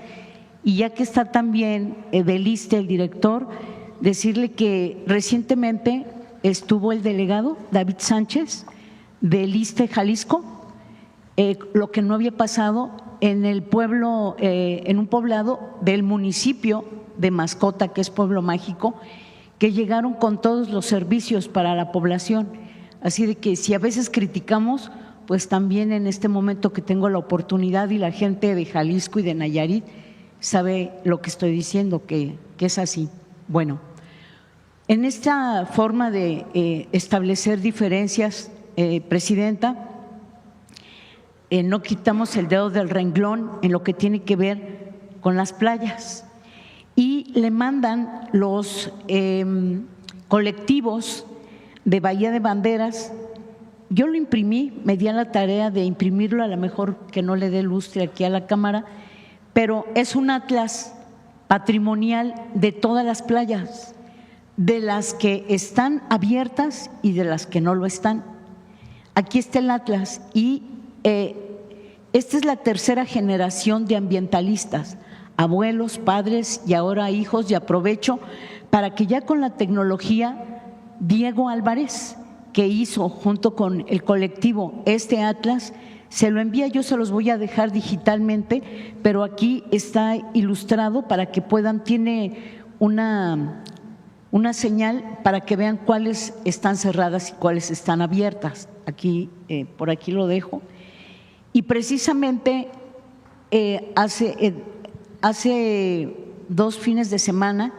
Y ya que está también del ISSSTE, el director, decirle que recientemente estuvo el delegado David Sánchez del ISSSTE Jalisco, lo que no había pasado en el pueblo, en un poblado del municipio de Mascota, que es Pueblo Mágico, que llegaron con todos los servicios para la población. Así de que si a veces criticamos, pues también en este momento que tengo la oportunidad y la gente de Jalisco y de Nayarit sabe lo que estoy diciendo, que es así. Bueno, en esta forma de establecer diferencias, Presidenta, no quitamos el dedo del renglón en lo que tiene que ver con las playas y le mandan los colectivos de Bahía de Banderas. Yo lo imprimí, me di a la tarea de imprimirlo, a lo mejor que no le dé lustre aquí a la cámara, pero es un atlas patrimonial de todas las playas, de las que están abiertas y de las que no lo están. aquí está el Atlas y esta es la tercera generación de ambientalistas, abuelos, padres y ahora hijos, y aprovecho para que ya con la tecnología, Diego Álvarez, que hizo junto con el colectivo este Atlas, se lo envía, yo se los voy a dejar digitalmente, pero aquí está ilustrado para que puedan, tiene una señal para que vean cuáles están cerradas y cuáles están abiertas. Aquí, por aquí lo dejo. Y precisamente hace 2 fines de semana,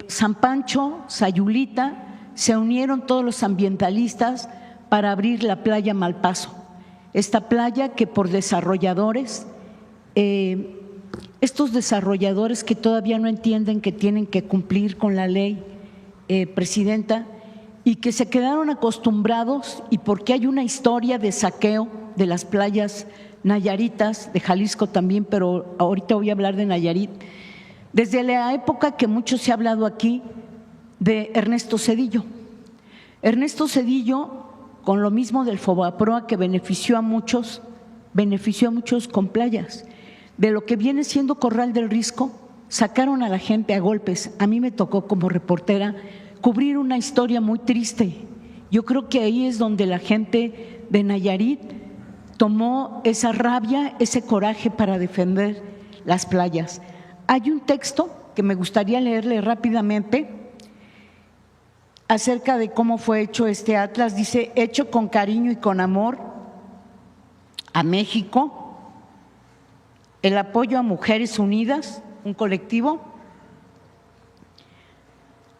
San Pancho, Sayulita, se unieron todos los ambientalistas para abrir la playa Malpaso. Esta playa que por desarrolladores, estos desarrolladores que todavía no entienden que tienen que cumplir con la ley, Presidenta, y que se quedaron acostumbrados, y porque hay una historia de saqueo de las playas nayaritas, de Jalisco también, pero ahorita voy a hablar de Nayarit, desde la época que mucho se ha hablado aquí de Ernesto Zedillo. Ernesto Zedillo, con lo mismo del Fobaproa que benefició a muchos con playas. De lo que viene siendo Corral del Risco, sacaron a la gente a golpes. A mí me tocó como reportera cubrir una historia muy triste. Yo creo que ahí es donde la gente de Nayarit tomó esa rabia, ese coraje para defender las playas. Hay un texto que me gustaría leerle rápidamente acerca de cómo fue hecho este Atlas. Dice: hecho con cariño y con amor a México, el apoyo a Mujeres Unidas, un colectivo,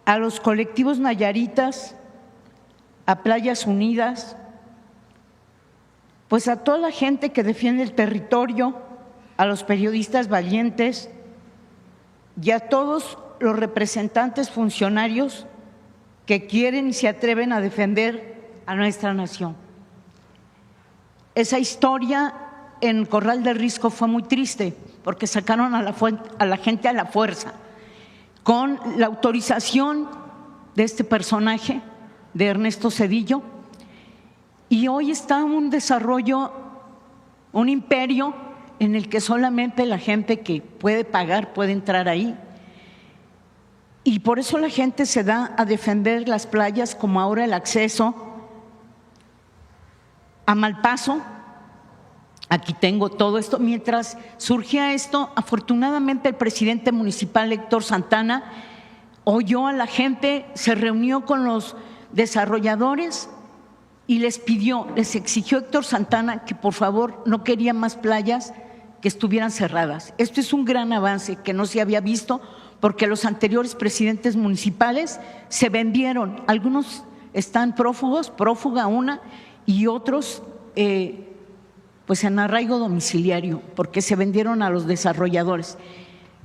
a los colectivos nayaritas, a Playas Unidas, pues a toda la gente que defiende el territorio, a los periodistas valientes y a todos los representantes funcionarios que quieren y se atreven a defender a nuestra nación. Esa historia en Corral del Risco fue muy triste porque sacaron a la gente a la fuerza, con la autorización de este personaje, de Ernesto Zedillo, y hoy está un desarrollo, un imperio en el que solamente la gente que puede pagar puede entrar ahí. Y por eso la gente se da a defender las playas, como ahora el acceso a Malpaso. Aquí tengo todo esto. Mientras surgía esto, afortunadamente el presidente municipal Héctor Santana oyó a la gente, se reunió con los desarrolladores y les exigió Héctor Santana que por favor no quería más playas que estuvieran cerradas. Esto es un gran avance que no se había visto, porque los anteriores presidentes municipales se vendieron, algunos están prófuga una, y otros pues en arraigo domiciliario, porque se vendieron a los desarrolladores.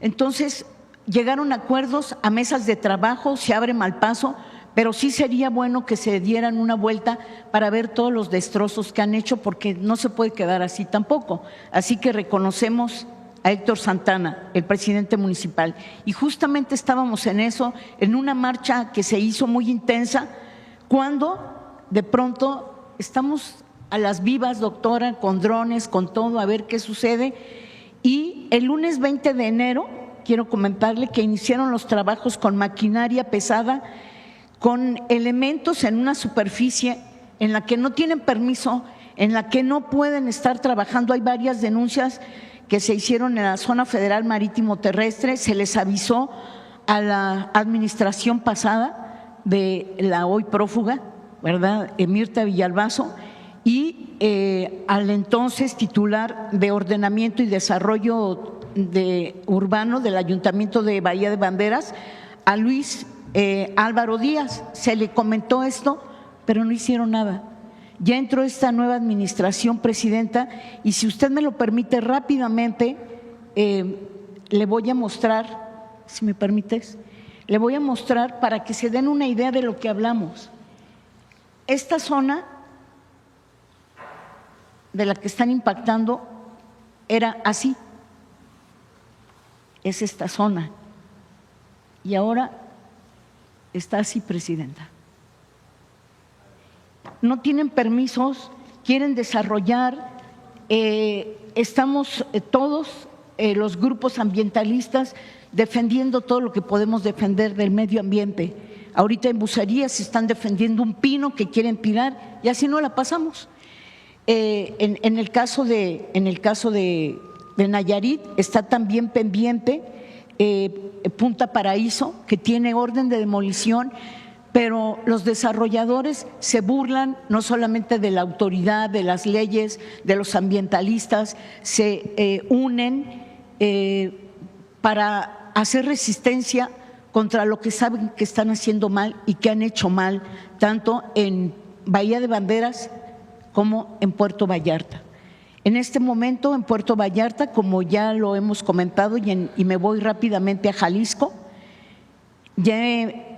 Entonces llegaron a acuerdos, a mesas de trabajo, se abre Malpaso, pero sí sería bueno que se dieran una vuelta para ver todos los destrozos que han hecho, porque no se puede quedar así tampoco. Así que reconocemos a Héctor Santana, el presidente municipal. Y justamente estábamos en eso, en una marcha que se hizo muy intensa, cuando de pronto estamos a las vivas, doctora, con drones, con todo, a ver qué sucede. Y el lunes 20 de enero, quiero comentarle que iniciaron los trabajos con maquinaria pesada, con elementos en una superficie en la que no tienen permiso, en la que no pueden estar trabajando. Hay varias denuncias que se hicieron en la Zona Federal Marítimo Terrestre. Se les avisó a la administración pasada de la hoy prófuga, ¿verdad?, Mirta Villalbazo, y al entonces titular de Ordenamiento y Desarrollo Urbano del Ayuntamiento de Bahía de Banderas, a Luis Álvaro Díaz. Se le comentó esto, pero no hicieron nada. Ya entró esta nueva administración, Presidenta, y si usted me lo permite rápidamente, le voy a mostrar, si me permites, le voy a mostrar para que se den una idea de lo que hablamos. Esta zona de la que están impactando era así, es esta zona, y ahora está así, Presidenta. no tienen permisos, quieren desarrollar. Estamos todos los grupos ambientalistas defendiendo todo lo que podemos defender del medio ambiente. Ahorita en Bucerías están defendiendo un pino que quieren tirar y así no la pasamos. En el caso de Nayarit está también pendiente Punta Paraíso, que tiene orden de demolición, pero los desarrolladores se burlan no solamente de la autoridad, de las leyes, de los ambientalistas, se unen para hacer resistencia contra lo que saben que están haciendo mal y que han hecho mal, tanto en Bahía de Banderas como en Puerto Vallarta. En este momento en Puerto Vallarta, como ya lo hemos comentado y me voy rápidamente a Jalisco, ya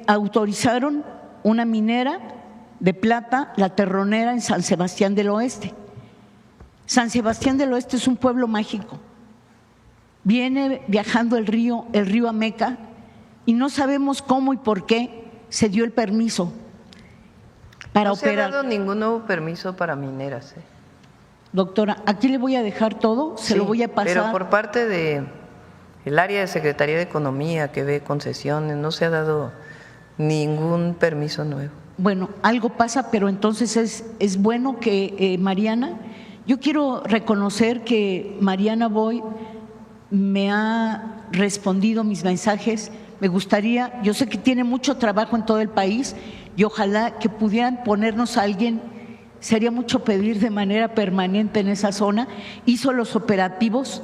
autorizaron una minera de plata, La Terronera, en San Sebastián del Oeste. San Sebastián del Oeste es un pueblo mágico. Viene viajando el río Ameca y no sabemos cómo y por qué se dio el permiso para operar. No se ha dado ningún nuevo permiso para mineras. Doctora, aquí le voy a dejar todo, se lo voy a pasar. Pero por parte del área de Secretaría de Economía que ve concesiones, no se ha dado ningún permiso nuevo. Bueno, algo pasa, pero entonces es bueno que Mariana, yo quiero reconocer que Mariana Boy me ha respondido mis mensajes. Me gustaría, yo sé que tiene mucho trabajo en todo el país y ojalá que pudieran ponernos a alguien, sería mucho pedir, de manera permanente en esa zona. Hizo los operativos,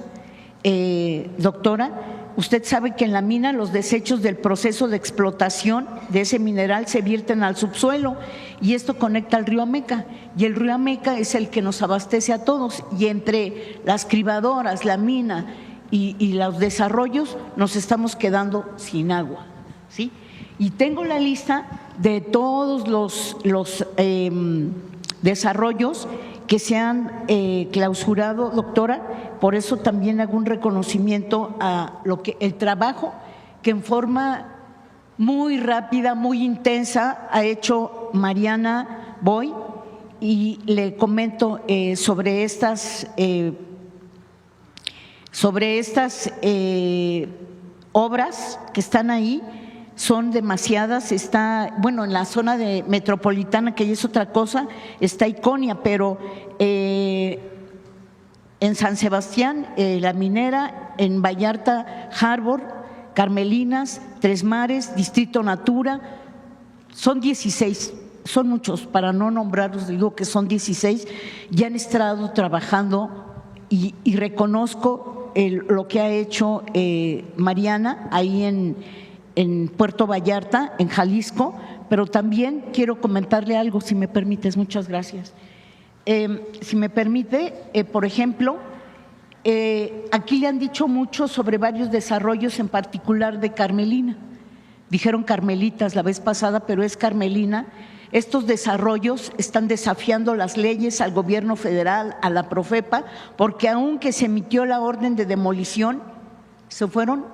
doctora. Usted sabe que en la mina los desechos del proceso de explotación de ese mineral se vierten al subsuelo y esto conecta al río Ameca y el río Ameca es el que nos abastece a todos y entre las cribadoras, la mina y los desarrollos nos estamos quedando sin agua, ¿sí? Y tengo la lista de todos los desarrollos que se han clausurado, doctora. Por eso también hago un reconocimiento a el trabajo que en forma muy rápida, muy intensa ha hecho Mariana Boy, y le comento sobre estas obras que están ahí. Son demasiadas. Está, bueno, en la zona de metropolitana, que ya es otra cosa, está Iconia, pero en San Sebastián, la minera, en Vallarta, Harbor, Carmelinas, Tres Mares, Distrito Natura, son 16, son muchos, para no nombrarlos, digo que son 16, ya han estado trabajando y reconozco lo que ha hecho Mariana ahí en Puerto Vallarta, en Jalisco, pero también quiero comentarle algo, si me permites. Muchas gracias. Si me permite, por ejemplo, aquí le han dicho mucho sobre varios desarrollos, en particular de Carmelina. Dijeron Carmelitas la vez pasada, pero es Carmelina. Estos desarrollos están desafiando las leyes, al gobierno federal, a la Profepa, porque aunque se emitió la orden de demolición, se fueron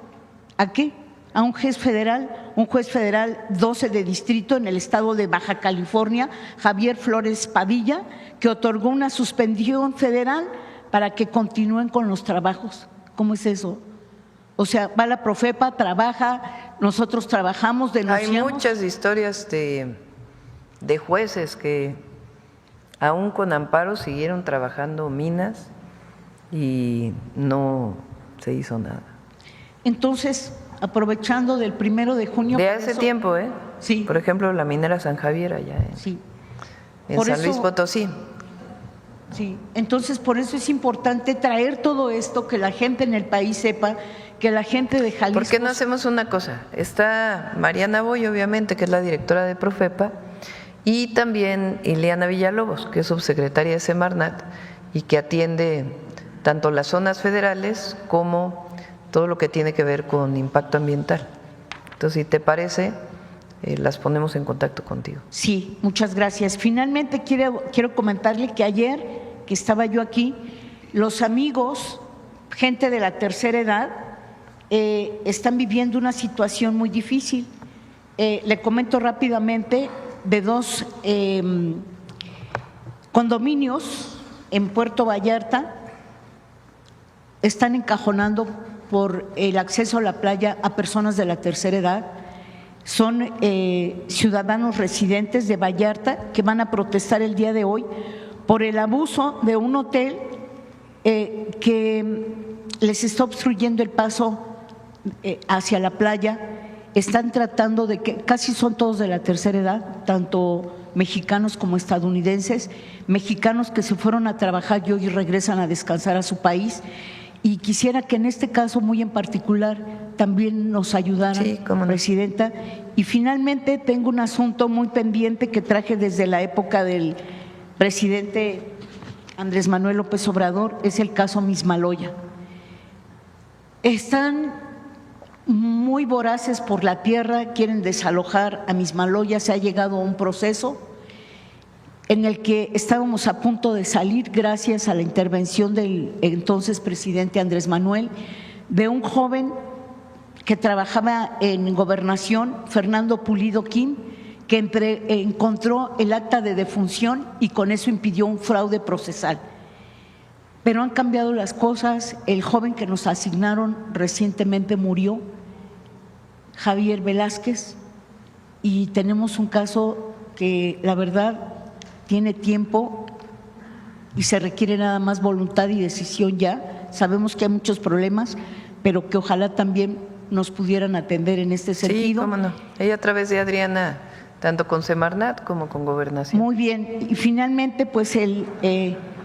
¿a qué? A un juez federal 12 de distrito en el estado de Baja California, Javier Flores Padilla, que otorgó una suspensión federal para que continúen con los trabajos. ¿Cómo es eso? O sea, va la Profepa, trabaja, nosotros trabajamos, denunciamos. Hay muchas historias de jueces que aún con amparo siguieron trabajando minas y no se hizo nada. Entonces, aprovechando del 1 de junio… De hace tiempo, ¿eh? Sí. Por ejemplo, la minera San Javier allá en San Luis Potosí. Sí, entonces por eso es importante traer todo esto, que la gente en el país sepa, que la gente de Jalisco… ¿Por qué no hacemos una cosa? Está Mariana Boy, obviamente, que es la directora de Profepa, y también Ileana Villalobos, que es subsecretaria de Semarnat y que atiende tanto las zonas federales como todo lo que tiene que ver con impacto ambiental. Entonces, si te parece, las ponemos en contacto contigo. Sí, muchas gracias. Finalmente quiero comentarle que ayer que estaba yo aquí, los amigos, gente de la tercera edad, están viviendo una situación muy difícil. Le comento rápidamente de dos condominios en Puerto Vallarta están encajonando por el acceso a la playa a personas de la tercera edad. Son ciudadanos residentes de Vallarta que van a protestar el día de hoy por el abuso de un hotel que les está obstruyendo el paso hacia la playa. Están tratando de que casi son todos de la tercera edad, tanto mexicanos como estadounidenses, mexicanos que se fueron a trabajar y hoy regresan a descansar a su país. Y quisiera que en este caso muy en particular también nos ayudara, Presidenta. Y finalmente tengo un asunto muy pendiente que traje desde la época del presidente Andrés Manuel López Obrador, es el caso Mismaloya. Están muy voraces por la tierra, quieren desalojar a Mismaloya, se ha llegado a un proceso en el que estábamos a punto de salir gracias a la intervención del entonces presidente Andrés Manuel, de un joven que trabajaba en Gobernación, Fernando Pulido Kim, que encontró el acta de defunción y con eso impidió un fraude procesal. Pero han cambiado las cosas, el joven que nos asignaron recientemente murió, Javier Velázquez, y tenemos un caso que la verdad tiene tiempo y se requiere nada más voluntad y decisión ya. Sabemos que hay muchos problemas, pero que ojalá también nos pudieran atender en este sentido. Sí, cómo no. Ella a través de Adriana, tanto con Semarnat como con Gobernación. Muy bien. Y finalmente, pues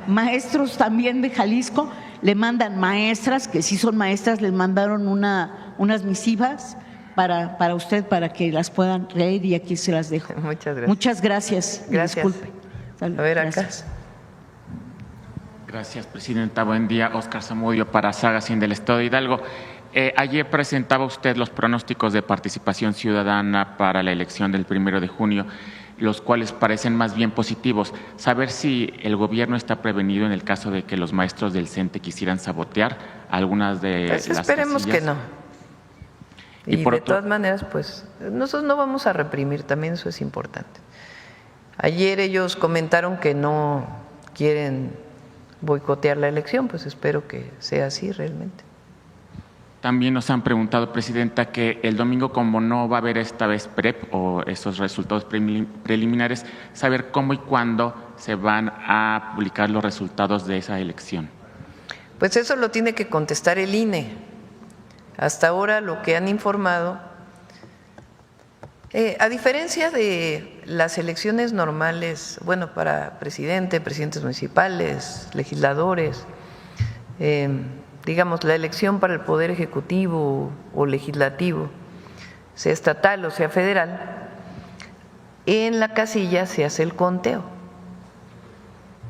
maestros también de Jalisco le mandan maestras, que sí son maestras, les mandaron unas misivas para usted, para que las puedan leer y aquí se las dejo. Muchas gracias. Muchas gracias. Gracias. Disculpe. A ver, acá. Gracias, Presidenta. Buen día. Óscar Zamudio para Sagacín del Estado de Hidalgo. Ayer presentaba usted los pronósticos de participación ciudadana para la elección del 1 de junio, los cuales parecen más bien positivos. Saber si el gobierno está prevenido en el caso de que los maestros del CENTE quisieran sabotear algunas de pues las esperemos casillas. Que no. Y de todas maneras, pues nosotros no vamos a reprimir, también eso es importante. Ayer ellos comentaron que no quieren boicotear la elección, pues espero que sea así realmente. También nos han preguntado, Presidenta, que el domingo, como no va a haber esta vez PREP o esos resultados preliminares, saber cómo y cuándo se van a publicar los resultados de esa elección. Pues eso lo tiene que contestar el INE. Hasta ahora lo que han informado, a diferencia de las elecciones normales, bueno, para presidentes municipales, legisladores, digamos, la elección para el Poder Ejecutivo o Legislativo, sea estatal o sea federal, en la casilla se hace el conteo.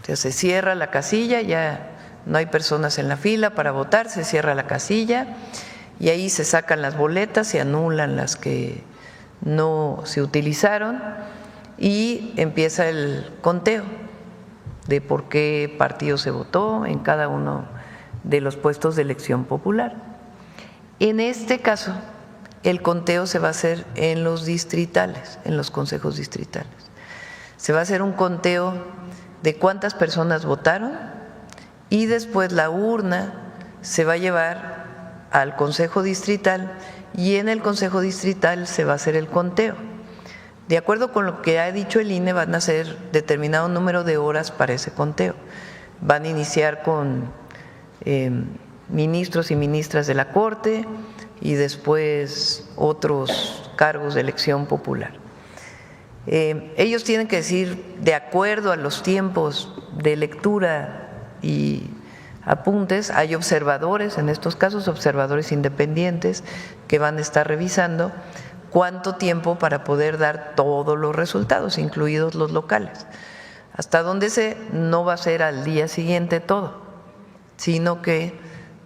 O sea, se cierra la casilla, ya no hay personas en la fila para votar, se cierra la casilla y ahí se sacan las boletas, se anulan las que no se utilizaron y empieza el conteo de por qué partido se votó en cada uno de los puestos de elección popular. En este caso, el conteo se va a hacer en los distritales, en los consejos distritales. Se va a hacer un conteo de cuántas personas votaron y después la urna se va a llevar al consejo distrital y en el consejo distrital se va a hacer el conteo. De acuerdo con lo que ha dicho el INE, van a ser determinado número de horas para ese conteo. Van a iniciar con ministros y ministras de la Corte y después otros cargos de elección popular. Ellos tienen que decir, de acuerdo a los tiempos de lectura y apuntes, hay observadores, en estos casos observadores independientes, que van a estar revisando cuánto tiempo para poder dar todos los resultados, incluidos los locales. Hasta donde no va a ser al día siguiente todo, sino que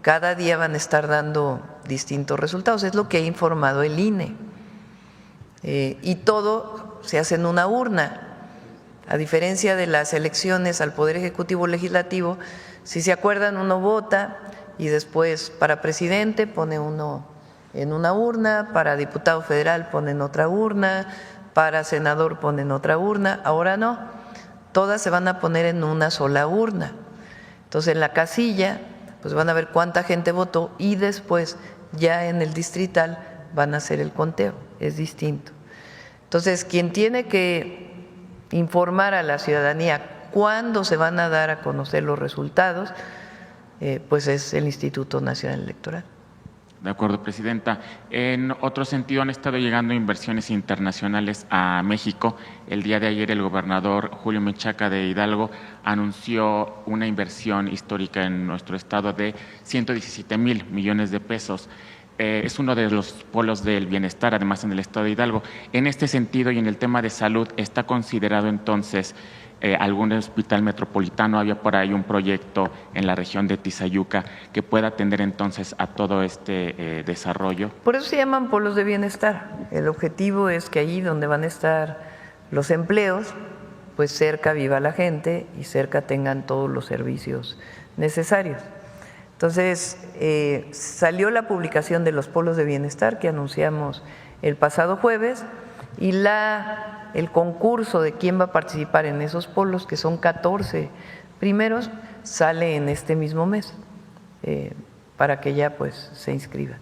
cada día van a estar dando distintos resultados, es lo que ha informado el INE. Y todo se hace en una urna. A diferencia de las elecciones al Poder Ejecutivo o Legislativo, si se acuerdan, uno vota y después para presidente pone uno en una urna, para diputado federal pone en otra urna, para senador pone en otra urna. Ahora no, todas se van a poner en una sola urna. Entonces en la casilla pues van a ver cuánta gente votó y después ya en el distrital van a hacer el conteo, es distinto. Entonces quien tiene que informar a la ciudadanía cuándo se van a dar a conocer los resultados, pues es el Instituto Nacional Electoral. De acuerdo, Presidenta. En otro sentido, han estado llegando inversiones internacionales a México. El día de ayer el gobernador Julio Menchaca de Hidalgo anunció una inversión histórica en nuestro estado de 117,000 millones de pesos. Es uno de los polos del bienestar, además en el estado de Hidalgo. En este sentido y en el tema de salud, ¿está considerado entonces algún hospital metropolitano? Había por ahí un proyecto en la región de Tizayuca que pueda atender entonces a todo este desarrollo. Por eso se llaman polos de bienestar. El objetivo es que allí donde van a estar los empleos, pues cerca viva la gente y cerca tengan todos los servicios necesarios. Entonces, salió la publicación de los polos de bienestar que anunciamos el pasado jueves y el concurso de quién va a participar en esos polos, que son 14 primeros, sale en este mismo mes para que ya pues se inscriban.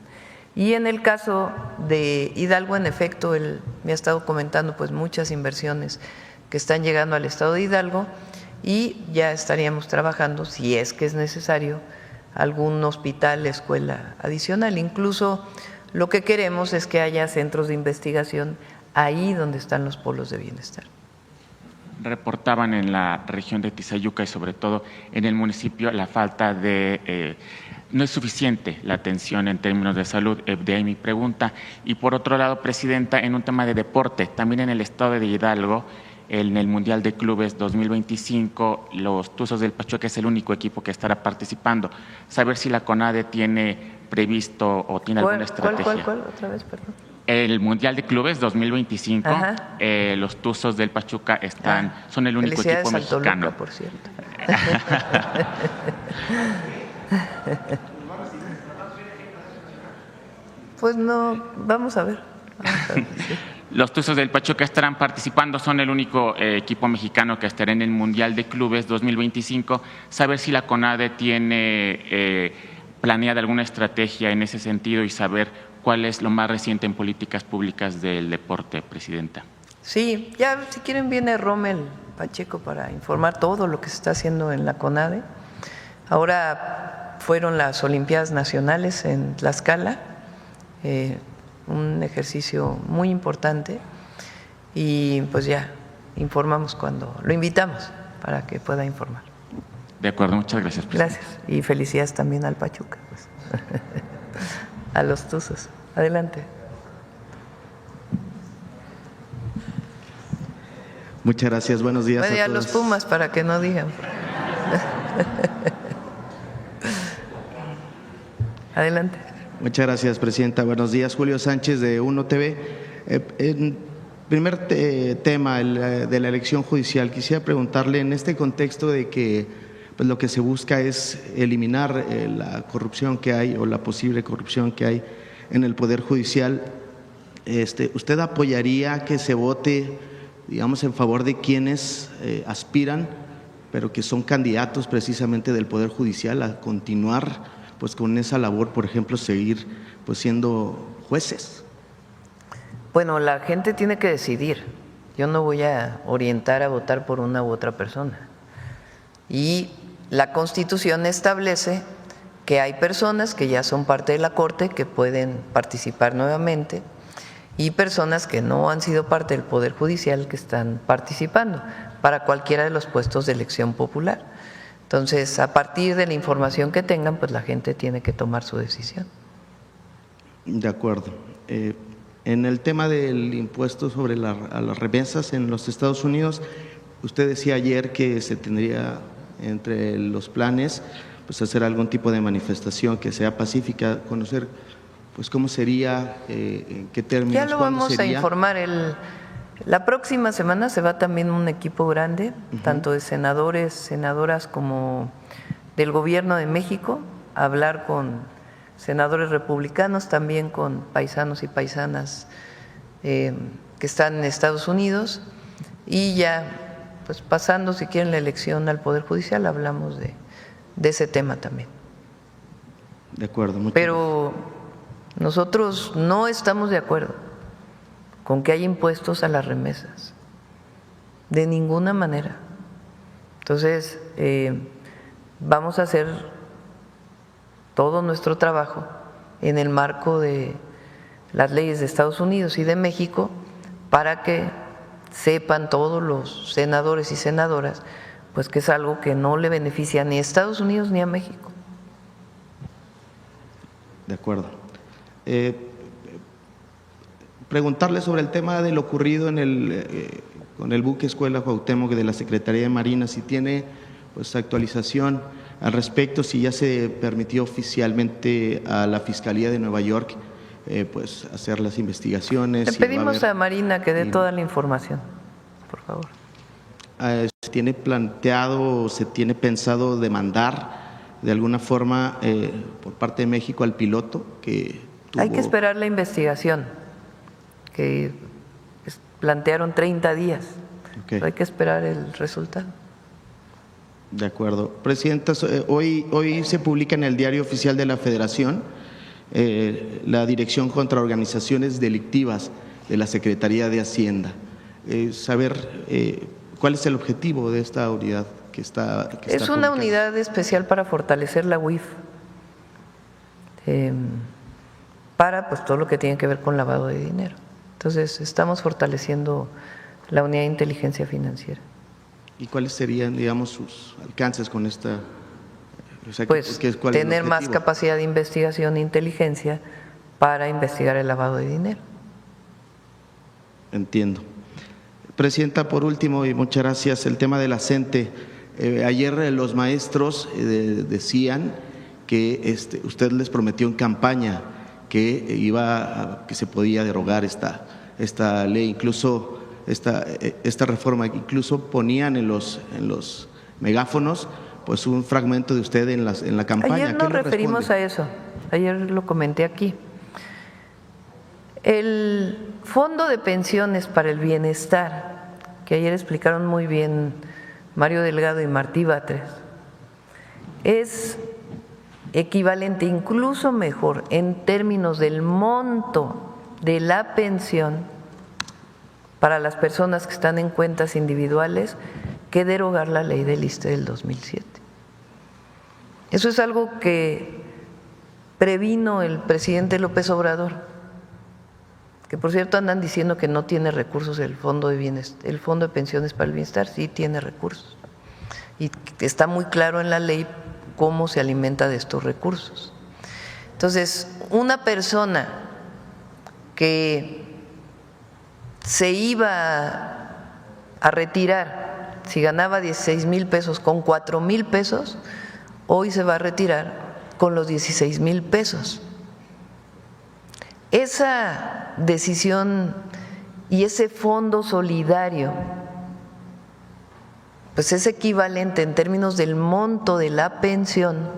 Y en el caso de Hidalgo, en efecto, él me ha estado comentando pues muchas inversiones que están llegando al estado de Hidalgo y ya estaríamos trabajando, si es que es necesario, algún hospital, escuela adicional. Incluso lo que queremos es que haya centros de investigación ahí donde están los polos de bienestar. Reportaban en la región de Tizayuca y sobre todo en el municipio la falta de… no es suficiente la atención en términos de salud, de ahí mi pregunta. Y por otro lado, Presidenta, en un tema de deporte, también en el estado de Hidalgo, en el Mundial de Clubes 2025, los Tuzos del Pachuca es el único equipo que estará participando. Saber si la CONADE tiene previsto o tiene alguna estrategia. ¿Cuál? Otra vez, perdón. El Mundial de Clubes 2025, los Tuzos del Pachuca son el único equipo mexicano. Toluca, por cierto. Pues no, vamos a ver. Sí. Los Tuzos del Pachuca estarán participando, son el único equipo mexicano que estará en el Mundial de Clubes 2025. Saber si la CONADE tiene planeada alguna estrategia en ese sentido y saber cuál es lo más reciente en políticas públicas del deporte, Presidenta. Sí, ya si quieren viene Rommel Pacheco para informar todo lo que se está haciendo en la CONADE. Ahora fueron las Olimpiadas Nacionales en Tlaxcala, un ejercicio muy importante y pues ya informamos cuando lo invitamos para que pueda informar. De acuerdo, muchas gracias, Presidenta. Gracias y felicidades también al Pachuca, pues. A los Tuzos. Adelante. Muchas gracias, buenos días a todos. Los Pumas para que no digan. Adelante. Muchas gracias, Presidenta. Buenos días, Julio Sánchez de Uno TV. En primer tema de la elección judicial, quisiera preguntarle en este contexto de que pues, lo que se busca es eliminar la corrupción que hay o la posible corrupción que hay en el Poder Judicial. ¿Usted apoyaría que se vote, digamos, en favor de quienes aspiran, pero que son candidatos precisamente del Poder Judicial a continuar pues con esa labor, por ejemplo, seguir pues siendo jueces? Bueno, la gente tiene que decidir. Yo no voy a orientar a votar por una u otra persona. Y la Constitución establece que hay personas que ya son parte de la Corte que pueden participar nuevamente y personas que no han sido parte del Poder Judicial que están participando para cualquiera de los puestos de elección popular. Entonces, a partir de la información que tengan, pues la gente tiene que tomar su decisión. De acuerdo. En el tema del impuesto sobre a las remesas en los Estados Unidos, usted decía ayer que se tendría entre los planes pues hacer algún tipo de manifestación que sea pacífica, conocer pues cómo sería, en qué términos, ya lo vamos a informar. La próxima semana se va también un equipo grande, tanto de senadores, senadoras como del Gobierno de México, a hablar con senadores republicanos, también con paisanos y paisanas que están en Estados Unidos y ya pues pasando, si quieren, la elección al Poder Judicial, hablamos de ese tema también. De acuerdo. Pero nosotros no estamos de acuerdo con que haya impuestos a las remesas, de ninguna manera. Entonces, vamos a hacer todo nuestro trabajo en el marco de las leyes de Estados Unidos y de México para que sepan todos los senadores y senadoras pues que es algo que no le beneficia ni a Estados Unidos ni a México. De acuerdo. Preguntarle sobre el tema de lo ocurrido con el buque Escuela Cuauhtémoc de la Secretaría de Marina, si tiene pues actualización al respecto, si ya se permitió oficialmente a la Fiscalía de Nueva York pues hacer las investigaciones. Le pedimos a Marina que dé toda la información, por favor. ¿Se tiene planteado o se tiene pensado demandar de alguna forma por parte de México al piloto que tuvo... Hay que esperar la investigación, que plantearon 30 días. Okay. Hay que esperar el resultado. De acuerdo. Presidenta, hoy se publica en el Diario Oficial de la Federación la Dirección contra Organizaciones Delictivas de la Secretaría de Hacienda. Saber cuál es el objetivo de esta unidad que está es una unidad especial para fortalecer la UIF, para pues todo lo que tiene que ver con lavado de dinero. Entonces, estamos fortaleciendo la unidad de inteligencia financiera. ¿Y cuáles serían, digamos, sus alcances con esta? O sea, pues tener más capacidad de investigación e inteligencia para investigar el lavado de dinero. Entiendo. Presidenta, por último, y muchas gracias, el tema de la CENTE. Ayer los maestros decían que usted les prometió en campaña que que se podía derogar esta ley, incluso esta reforma, incluso ponían en los megáfonos pues un fragmento de usted en la campaña. Ayer nos referimos a eso, ayer lo comenté aquí. El Fondo de Pensiones para el Bienestar, que ayer explicaron muy bien Mario Delgado y Martí Batres, es equivalente, incluso mejor, en términos del monto de la pensión para las personas que están en cuentas individuales, que derogar la ley del ISSSTE del 2007. Eso es algo que previno el presidente López Obrador, que por cierto andan diciendo que no tiene recursos el Fondo de Pensiones para el Bienestar. Sí tiene recursos y está muy claro en la ley cómo se alimenta de estos recursos. Entonces, una persona que se iba a retirar, si ganaba 16,000 pesos, con 4,000 pesos, hoy se va a retirar con los 16,000 pesos. Esa decisión y ese fondo solidario pues es equivalente en términos del monto de la pensión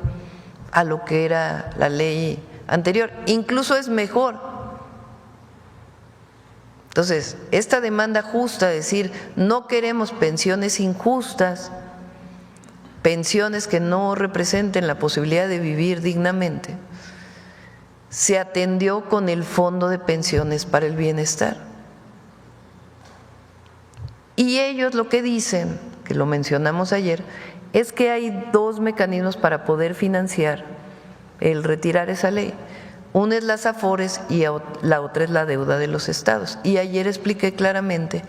a lo que era la ley anterior, incluso es mejor. Entonces, esta demanda justa, decir, no queremos pensiones injustas, pensiones que no representen la posibilidad de vivir dignamente, se atendió con el Fondo de Pensiones para el Bienestar. Y ellos lo que dicen, que lo mencionamos ayer, es que hay dos mecanismos para poder financiar el retirar esa ley. Una es las AFORES y la otra es la deuda de los estados. Y ayer expliqué claramente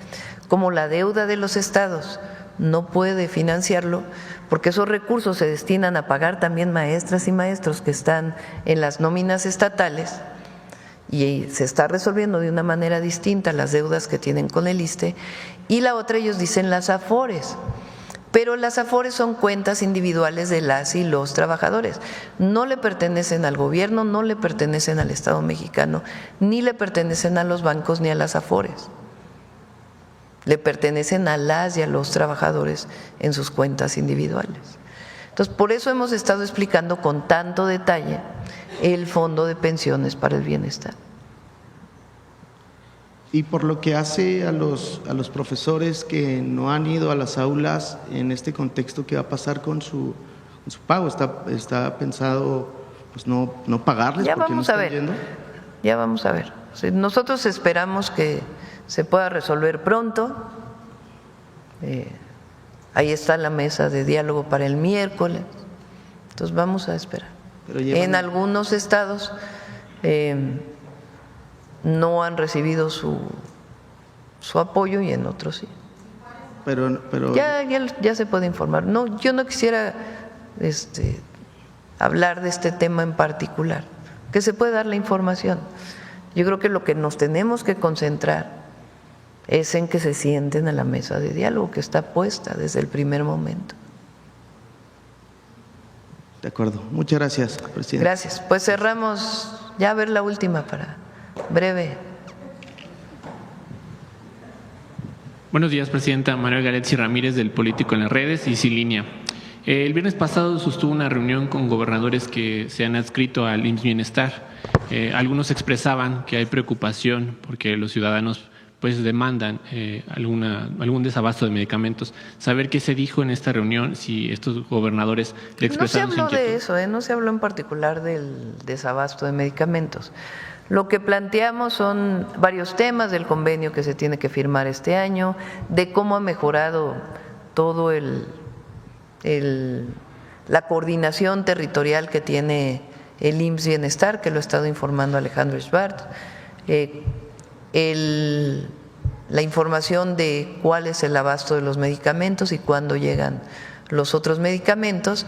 cómo la deuda de los estados no puede financiarlo porque esos recursos se destinan a pagar también maestras y maestros que están en las nóminas estatales y se está resolviendo de una manera distinta las deudas que tienen con el ISSSTE. Y la otra, ellos dicen las AFORES, pero las AFORES son cuentas individuales de las y los trabajadores, no le pertenecen al gobierno, no le pertenecen al Estado mexicano, ni le pertenecen a los bancos ni a las AFORES, le pertenecen a las y a los trabajadores en sus cuentas individuales. Entonces, por eso hemos estado explicando con tanto detalle el Fondo de Pensiones para el Bienestar. Y por lo que hace a los profesores que no han ido a las aulas en este contexto, ¿qué va a pasar con su pago? ¿Está pensado pues no pagarles ya porque no vamos a están ver, yendo? ya vamos a ver. Nosotros esperamos que se pueda resolver pronto. Ahí está la mesa de diálogo para el miércoles. Entonces vamos a esperar. En algunos estados no han recibido su apoyo y en otros sí. Pero ya se puede informar. No, yo no quisiera hablar de este tema en particular, que se puede dar la información. Yo creo que lo que nos tenemos que concentrar es en que se sienten a la mesa de diálogo que está puesta desde el primer momento. De acuerdo. Muchas gracias, presidente. Gracias. Pues cerramos, ya a ver la última para breve. Buenos días, presidenta. Manuel Garetzi Ramírez, del Político en las Redes y Sin Línea. El viernes pasado sostuvo una reunión con gobernadores que se han adscrito al IMSS Bienestar. Algunos expresaban que hay preocupación porque los ciudadanos pues demandan algún desabasto de medicamentos. Saber qué se dijo en esta reunión, si estos gobernadores le expresaron. No se habló de eso, no se habló en particular del desabasto de medicamentos. Lo que planteamos son varios temas del convenio que se tiene que firmar este año, de cómo ha mejorado todo la coordinación territorial que tiene el IMSS Bienestar, que lo ha estado informando Alejandro Schwartz, la información de cuál es el abasto de los medicamentos y cuándo llegan los otros medicamentos,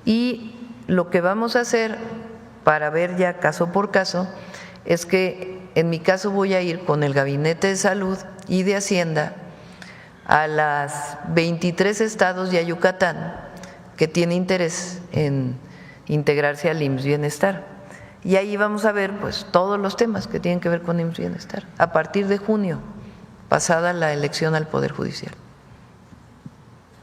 y lo que vamos a hacer para ver ya caso por caso es que en mi caso voy a ir con el Gabinete de Salud y de Hacienda a las 23 estados y a Yucatán que tiene interés en integrarse al IMSS Bienestar. Y ahí vamos a ver pues todos los temas que tienen que ver con IMSS Bienestar a partir de junio, pasada la elección al Poder Judicial.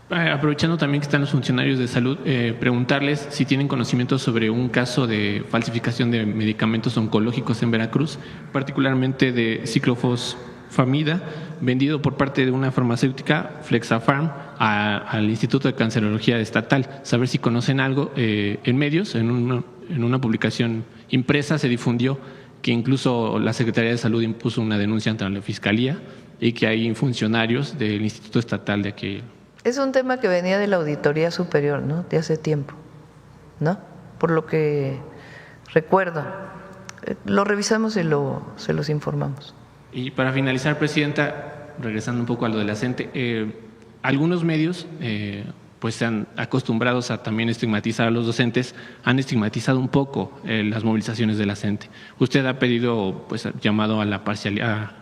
Aprovechando también que están los funcionarios de salud, preguntarles si tienen conocimiento sobre un caso de falsificación de medicamentos oncológicos en Veracruz, particularmente de ciclofosfamida, vendido por parte de una farmacéutica, Flexafarm, al Instituto de Cancerología Estatal. Saber si conocen algo. En medios, en una publicación impresa se difundió que incluso la Secretaría de Salud impuso una denuncia ante la Fiscalía y que hay funcionarios del Instituto Estatal de aquí. Es un tema que venía de la Auditoría Superior, ¿no? De hace tiempo, ¿no? Por lo que recuerdo. Lo revisamos y se los informamos. Y para finalizar, presidenta, regresando un poco a lo de la CENTE, algunos medios pues se han acostumbrados a también estigmatizar a los docentes, han estigmatizado un poco las movilizaciones de la CENTE. Usted ha pedido, pues, llamado a la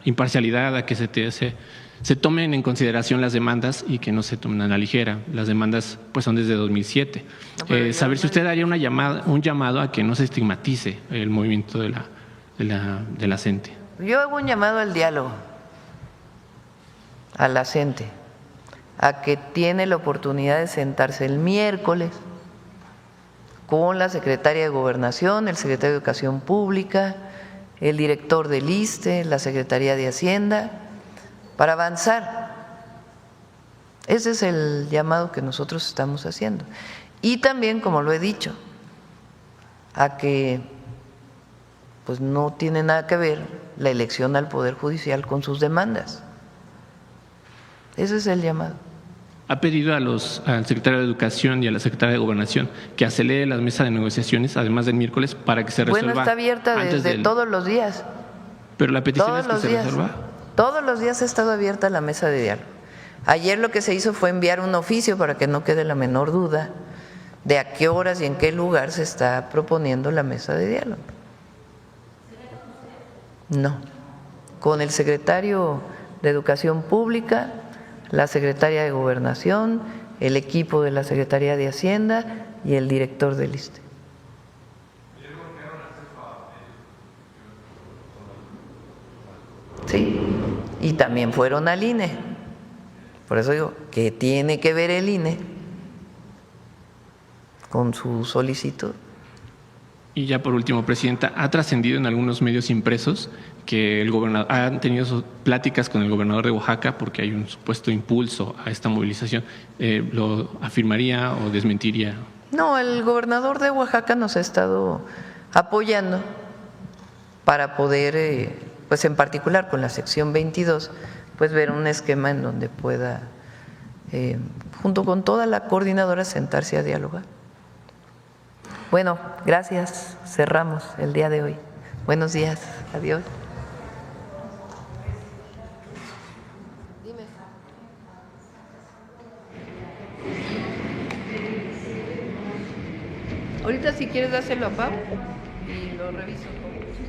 imparcialidad, a que se tomen en consideración las demandas y que no se tomen a la ligera. Las demandas pues son desde 2007. Saber si usted haría un llamado a que no se estigmatice el movimiento de la CENTE. Yo hago un llamado al diálogo, a la CENTE, a que tiene la oportunidad de sentarse el miércoles con la secretaria de Gobernación, el secretario de Educación Pública, el director del ISSSTE, la Secretaría de Hacienda, para avanzar. Ese es el llamado que nosotros estamos haciendo. Y también, como lo he dicho, a que pues no tiene nada que ver la elección al Poder Judicial con sus demandas. Ese es el llamado. Ha pedido al secretario de Educación y a la secretaria de Gobernación que acelere las mesas de negociaciones, además del miércoles, para que se resuelva. Bueno, está abierta desde todos los días. Pero la petición es que se resuelva. Todos los días ha estado abierta la mesa de diálogo. Ayer lo que se hizo fue enviar un oficio para que no quede la menor duda de a qué horas y en qué lugar se está proponiendo la mesa de diálogo. No, con el secretario de Educación Pública, la secretaria de Gobernación, el equipo de la Secretaría de Hacienda y el director del ISSSTE. Sí, y también fueron al INE. Por eso digo, ¿qué tiene que ver el INE con su solicitud? Y ya por último, Presidenta, ha trascendido en algunos medios impresos que el gobernador han tenido pláticas con el gobernador de Oaxaca porque hay un supuesto impulso a esta movilización. ¿Lo afirmaría o desmentiría? No, el gobernador de Oaxaca nos ha estado apoyando para poder, pues en particular con la sección 22, pues ver un esquema en donde pueda, junto con toda la coordinadora, sentarse a dialogar. Bueno, gracias. Cerramos el día de hoy. Buenos días. Adiós. Ahorita si quieres dárselo a Pau y lo reviso con gusto.